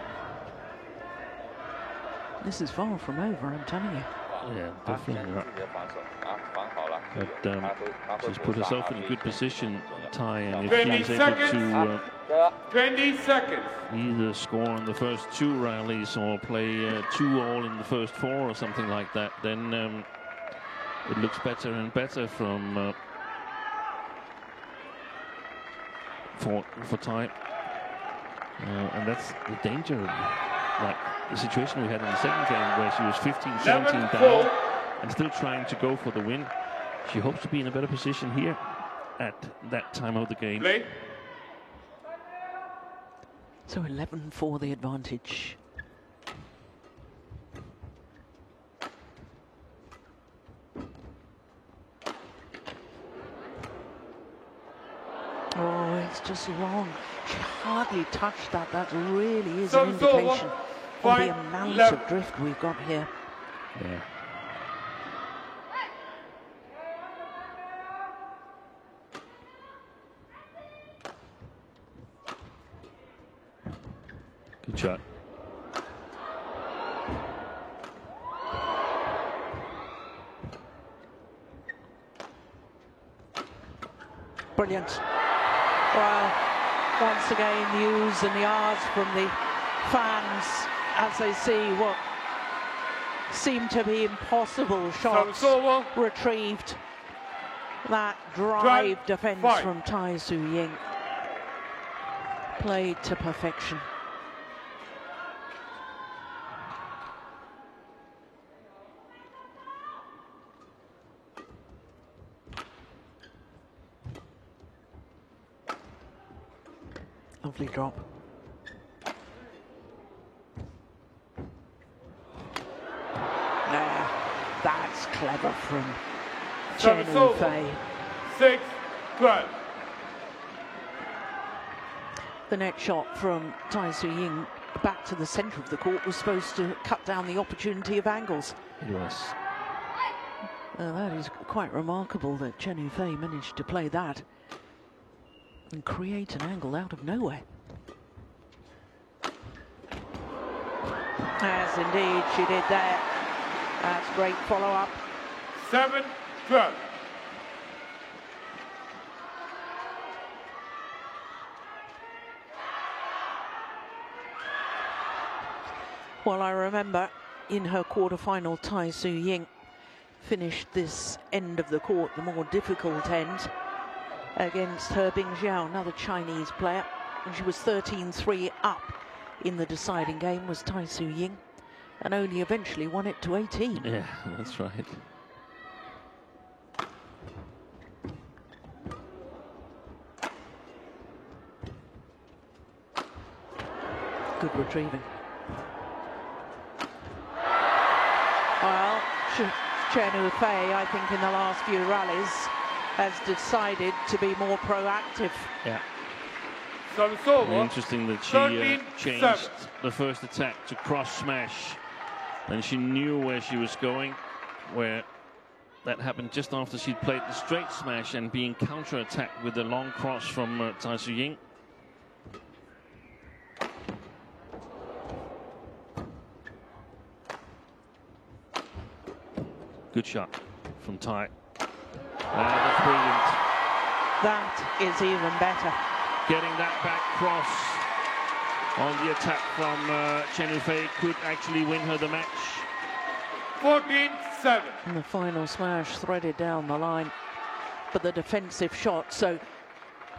This is far from over, I'm telling you. Yeah, definitely not. But she's put herself in a good position, Tai, and if she's able to 20 seconds. either score on the first 2 rallies or play 2 all in the first 4 or something like that, then it looks better and better from for Tai. And that's the danger, like the situation we had in the second game where she was 15-17 down and still trying to go for the win. She hopes to be in a better position here at that time of the game. Play. So 11 for the advantage. Oh, it's just long. She hardly touched that. That really is an indication of the amount of drift we've got here. Yeah. Good shot. Brilliant. Well, once again, the oohs and the ahs from the fans as they see what seemed to be impossible shots retrieved. That drive defense from Tai Tzu Ying played to perfection. Lovely drop. That's clever from Chen Yufei. 6-12. The net shot from Tai Tzu Ying back to the centre of the court was supposed to cut down the opportunity of angles. It was. That is quite remarkable that Chen Yufei managed to play that and create an angle out of nowhere. As indeed she did there. That's great follow-up. 7-12. Well, I remember in her quarter-final, Tai Tzu Ying finished this end of the court, the more difficult end, against He Bingjiao, another Chinese player, and she was 13-3 up in the deciding game, was Tai Tzu Ying, and only eventually won it to 18. Yeah, that's right. Good retrieving. Well, Chen Yufei, I think in the last few rallies, has decided to be more proactive. Yeah. Very interesting that she changed the first attack to cross smash, and she knew where she was going, where that happened just after she'd played the straight smash and being counter-attacked with the long cross from Tai Tzu Ying. Good shot from Tai. That's brilliant. That is even better. Getting that back cross on the attack from Chen Yufei could actually win her the match. 14-7. And the final smash threaded down the line, but the defensive shot. So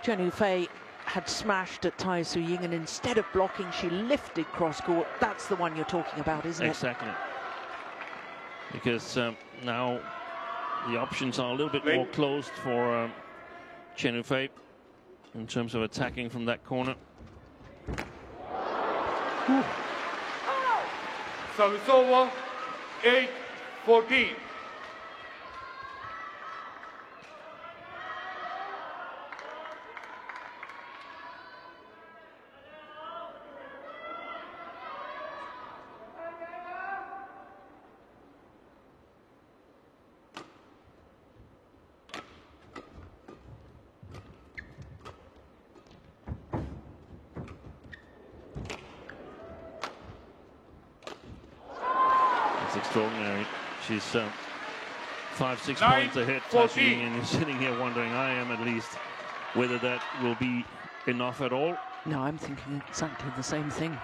Chen Yufei had smashed at Tai Tzu Ying, and instead of blocking, she lifted cross court. That's the one you're talking about, isn't it? Exactly. Because now the options are a little bit more closed for Chen Yufei in terms of attacking from that corner. Service over. 8-14. It's extraordinary. She's 5-6 9, points ahead, 14. Tai Tzu Ying, and you're sitting here wondering, I am at least, whether that will be enough at all. No, I'm thinking exactly the same thing.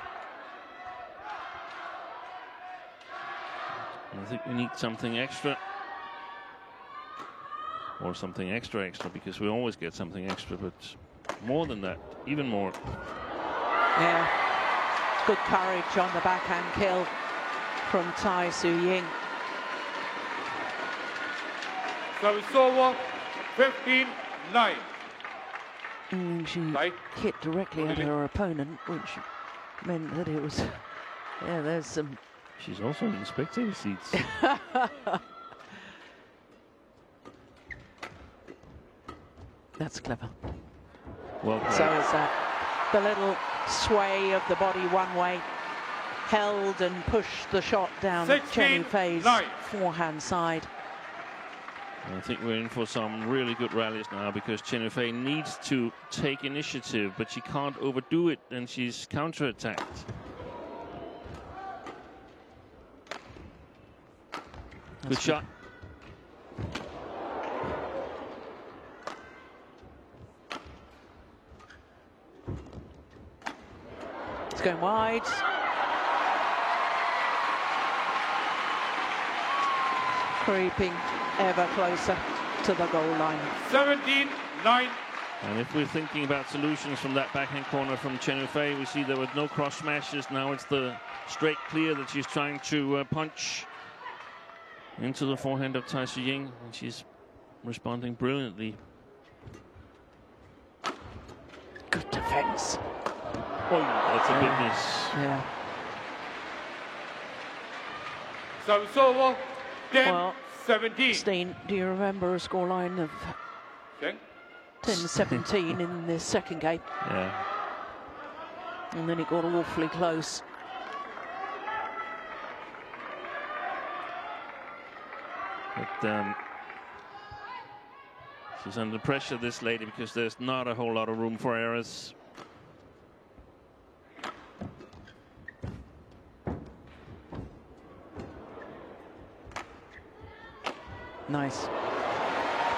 I think we need something extra. Or something extra, because we always get something extra, but more than that, even more. Yeah, it's good courage on the backhand kill from Tai Tzu Ying. So it's over, 15-9. And she Right. hit directly at her opponent, which meant that it was, yeah, there's some... She's also in the spectator seats. That's clever. Well played. So is that. The little sway of the body one way, held and pushed the shot down 16-9. Chen Yufei's forehand side. I think we're in for some really good rallies now, because Chen Yufei needs to take initiative, but she can't overdo it, and she's counter-attacked. Good shot. It's going wide. Creeping ever closer to the goal line. 17-9. And if we're thinking about solutions from that backhand corner from Chen Yufei, we see there was no cross smashes. Now it's the straight clear that she's trying to punch into the forehand of Tai Tzu Ying, and she's responding brilliantly. Good defense. Oh, that's a big miss. Yeah. So it's over, 10-17. Well, Steen, do you remember a scoreline of Okay. 10-17 in the second game? Yeah. And then it got awfully close. But she's under pressure, this lady, because there's not a whole lot of room for errors. Nice.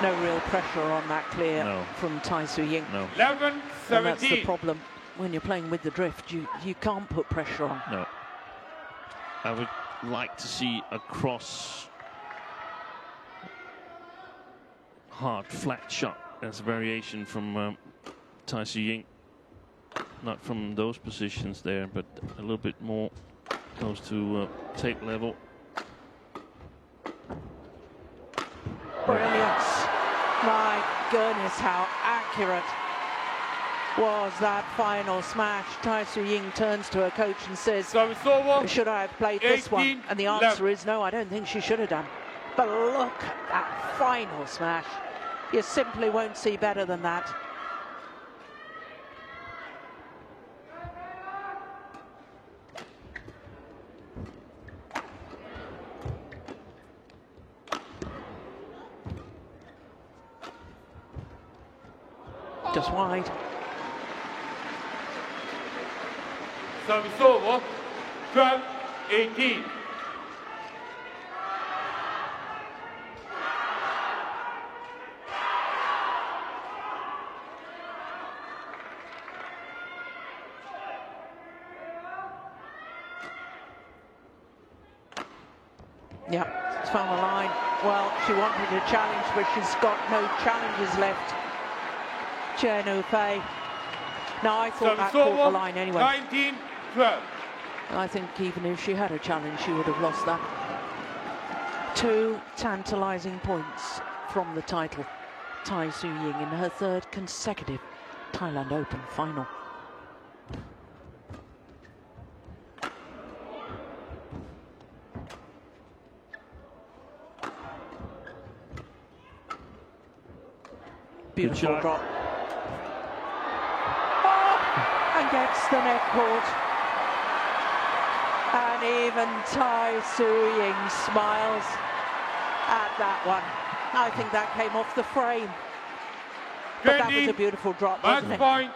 No real pressure on that clear from Tai Tzu Ying. No. 11-17. And that's the problem when you're playing with the drift. You can't put pressure on. No. I would like to see a cross hard flat shot as a variation from Tai Tzu Ying. Not from those positions there, but a little bit more close to tape level. Brilliant. My goodness, how accurate was that final smash. Tai Tzu Ying turns to her coach and says, So it's over. should I have played this one? And the answer is no, I don't think she should have done. But look at that final smash. You simply won't see better than that. Just wide. So it's over, 12-18. Yeah, it's found the line. Well, she wanted a challenge, but she's got no challenges left. Chen Yufei. No, I thought that caught the line anyway. 19-12. I think even if she had a challenge, she would have lost that. 2 tantalising points from the title. Tai Tzu Ying in her 3rd consecutive Thailand Open final. Beautiful drop. And gets the net caught. And even Tai Tzu Ying smiles at that one. I think that came off the frame. But that was a beautiful drop, wasn't it? Point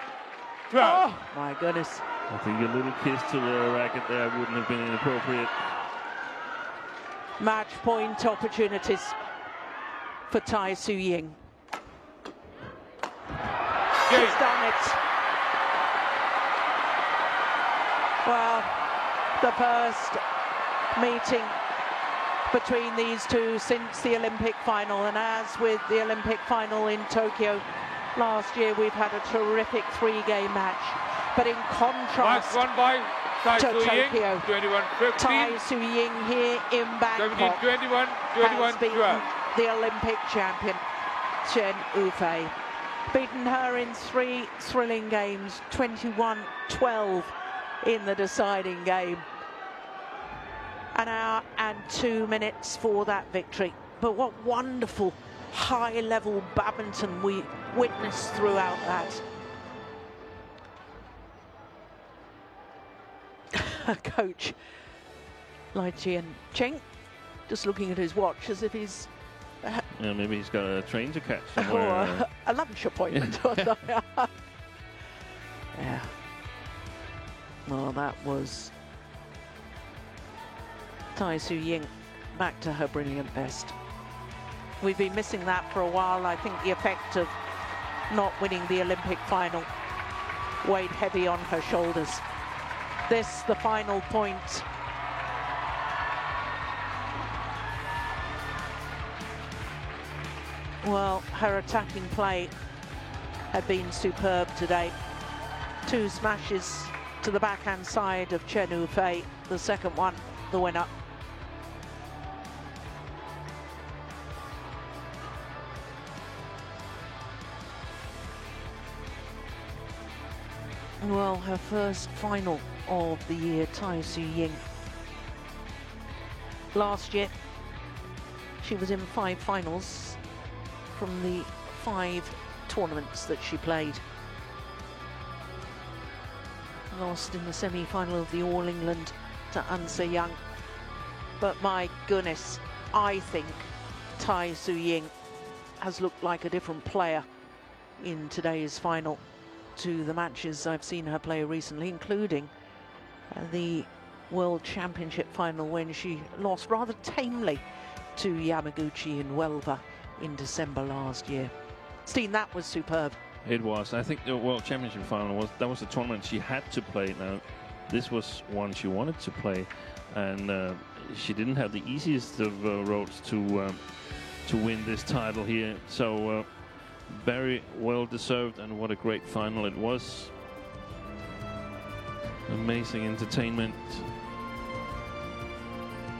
12. Oh, my goodness. I think a little kiss to the racket there wouldn't have been inappropriate. Match point opportunities for Tai Tzu Ying. She's done it. Well, the first meeting between these two since the Olympic final, and as with the Olympic final in Tokyo last year, we've had a terrific three-game match. But in contrast won by to Tokyo, 21-15. Tai Tzu Ying here in Bangkok 17-21, has 21-12. beaten the Olympic champion Chen Yufei. Beaten her in 3 thrilling games, 21-12 in the deciding game. An hour and 2 minutes for that victory. But what wonderful high-level badminton we witnessed throughout that. Coach Lai Chien-cheng just looking at his watch as if he's Yeah, maybe he's got a train to catch or somewhere. a lunch appointment or something. Yeah. Well, that was Tai Tzu Ying back to her brilliant best. We've been missing that for a while. I think the effect of not winning the Olympic final weighed heavy on her shoulders. This, the final point. Well, her attacking play had been superb today. 2 smashes to the backhand side of Chen Yufei, the second one, the winner. Well, her first final of the year, Tai Tzu Ying. Last year, she was in 5 finals from the 5 tournaments that she played. Lost in the semi-final of the All England to An Se Young. But my goodness, I think Tai Tzu Ying has looked like a different player in today's final to the matches I've seen her play recently, including the World Championship final when she lost rather tamely to Yamaguchi in Huelva in December last year. Steen, that was superb. It was. I think the World Championship final was a tournament she had to play. Now, this was one she wanted to play, and she didn't have the easiest of roads to win this title here. So very well deserved, and what a great final it was. Amazing entertainment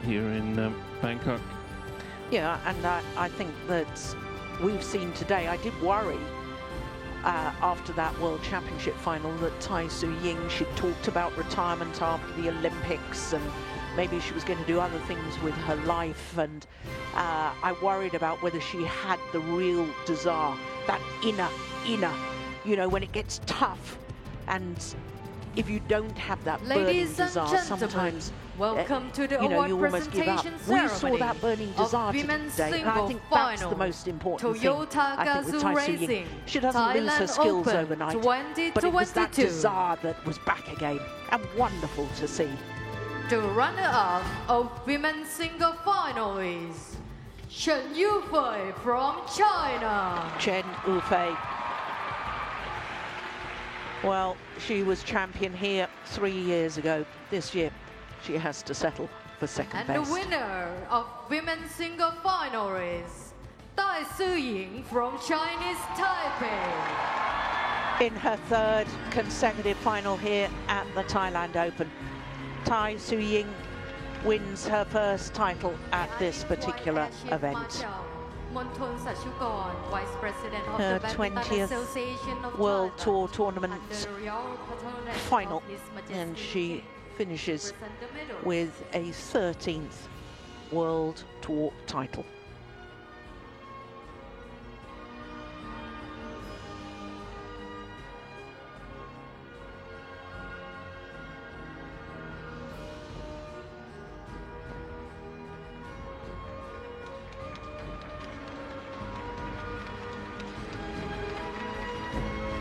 here in Bangkok. Yeah, and I think that we've seen today, I did worry after that World Championship final that Tai Tzu Ying, she talked about retirement after the Olympics and maybe she was going to do other things with her life, and I worried about whether she had the real desire, that inner, you know, when it gets tough, and if you don't have that burning desire, sometimes welcome to the you know, award you almost give up. presentation We saw that burning desire today, and I think that's the most important Toyota thing. I think with Tai Tzu Ying, she doesn't lose her Thailand skills Open overnight, but it was that 2022. desire that was back again, and wonderful to see. The runner-up of women's single final is Chen Yufei from China. Chen Yufei. Well, she was champion here 3 years ago. This year, she has to settle for second And best. the winner of women's single final is Tai Tzu Ying from Chinese Taipei. In her 3rd consecutive final here at the Thailand Open, Tai Tzu Ying wins her first title at this particular event. Her 20th World Tour Tournament final, and she finishes with a 13th World Tour title.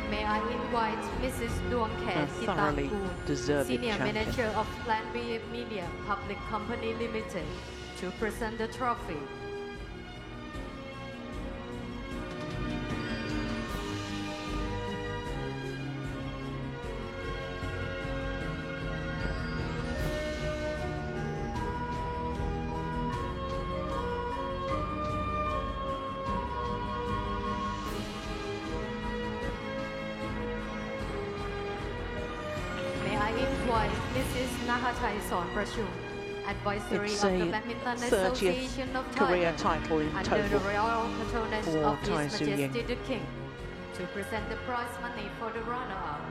May I invite Mrs. Duong Khae thoroughly Sitangpoon, deserving Senior champion. Manager of Plan B Media Public Company Limited, to present the trophy. May I invite Mrs. Nahathai Sornprachum, Advisory It's of the a Badminton 30th Association of career Thailand, title in under the total royal patronage for of Tai His Tzu Ying. Majesty the King, to present the prize money for the runner-up.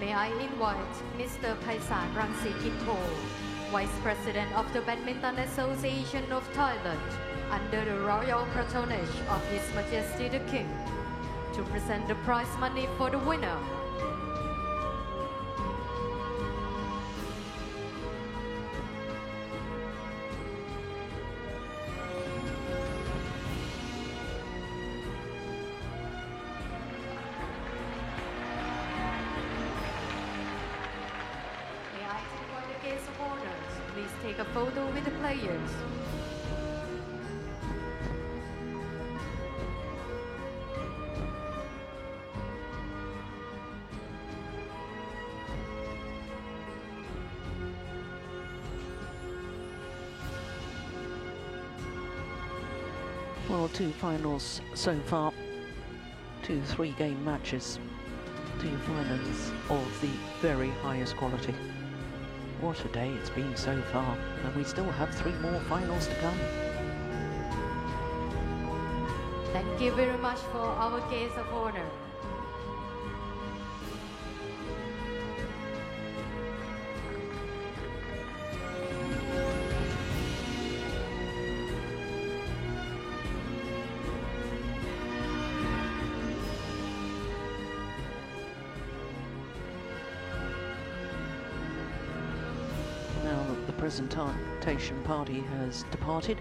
May I invite Mr. Paisan Rangsikitpo, Vice President of the Badminton Association of Thailand, under the royal patronage of His Majesty the King, to present the prize money for the winner. May I invite the guests of honors, please take a photo with the players. Well, 2 finals so far, 2 3-game matches, 2 finals of the very highest quality. What a day it's been so far, and we still have 3 more finals to come. Thank you very much for our guests of honor. Now that the presentation party has departed,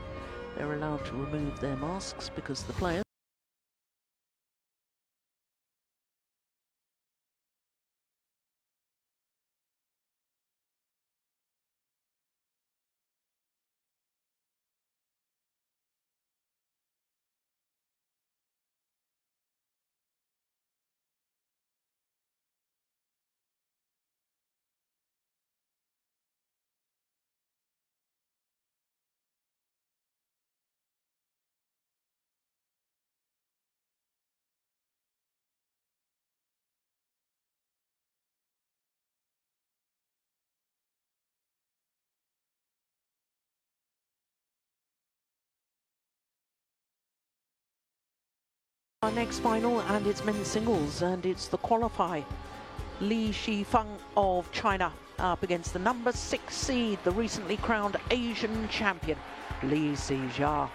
they're allowed to remove their masks because the players our next final, and it's men's singles, and it's the qualifier. Li Shifeng of China up against the number 6 seed, the recently crowned Asian champion, Li Sijia.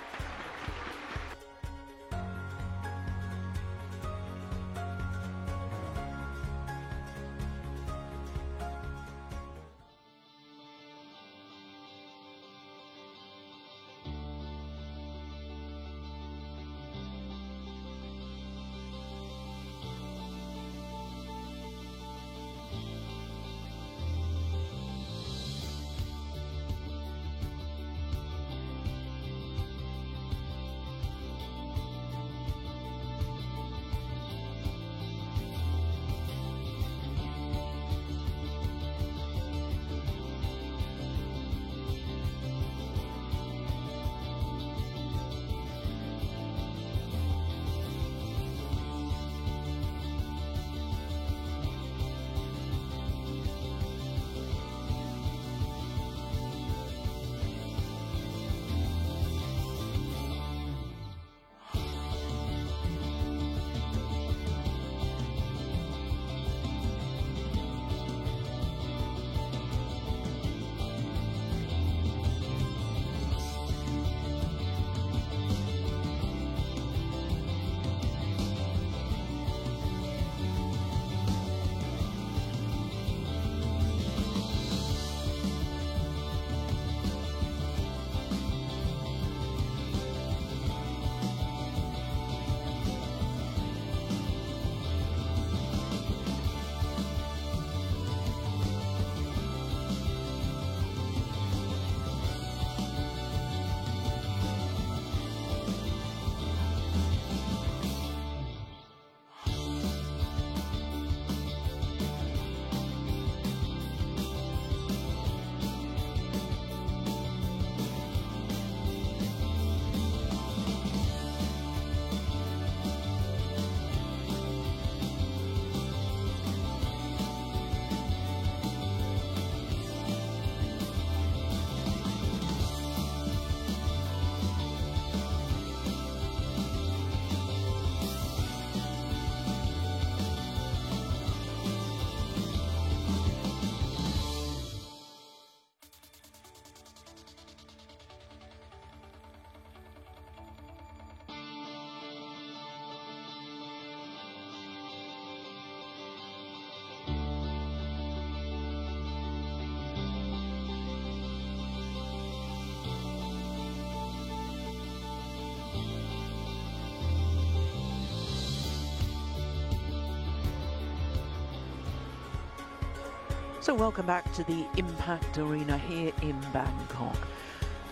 So welcome back to the Impact Arena here in Bangkok.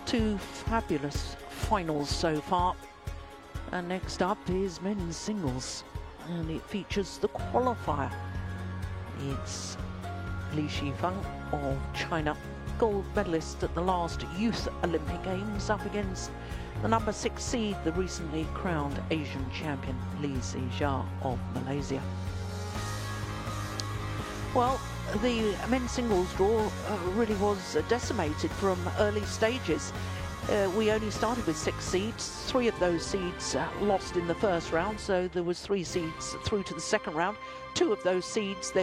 2 fabulous finals so far. And next up is men's singles, and it features the qualifier. It's Li Shifeng of China, gold medalist at the last Youth Olympic Games, up against the number 6 seed, the recently crowned Asian champion Li Xijia of Malaysia. Well, the men's singles draw really was decimated from early stages. We only started with 6 seeds. 3 of those seeds lost in the first round, so there was 3 seeds through to the second round. 2 of those seeds then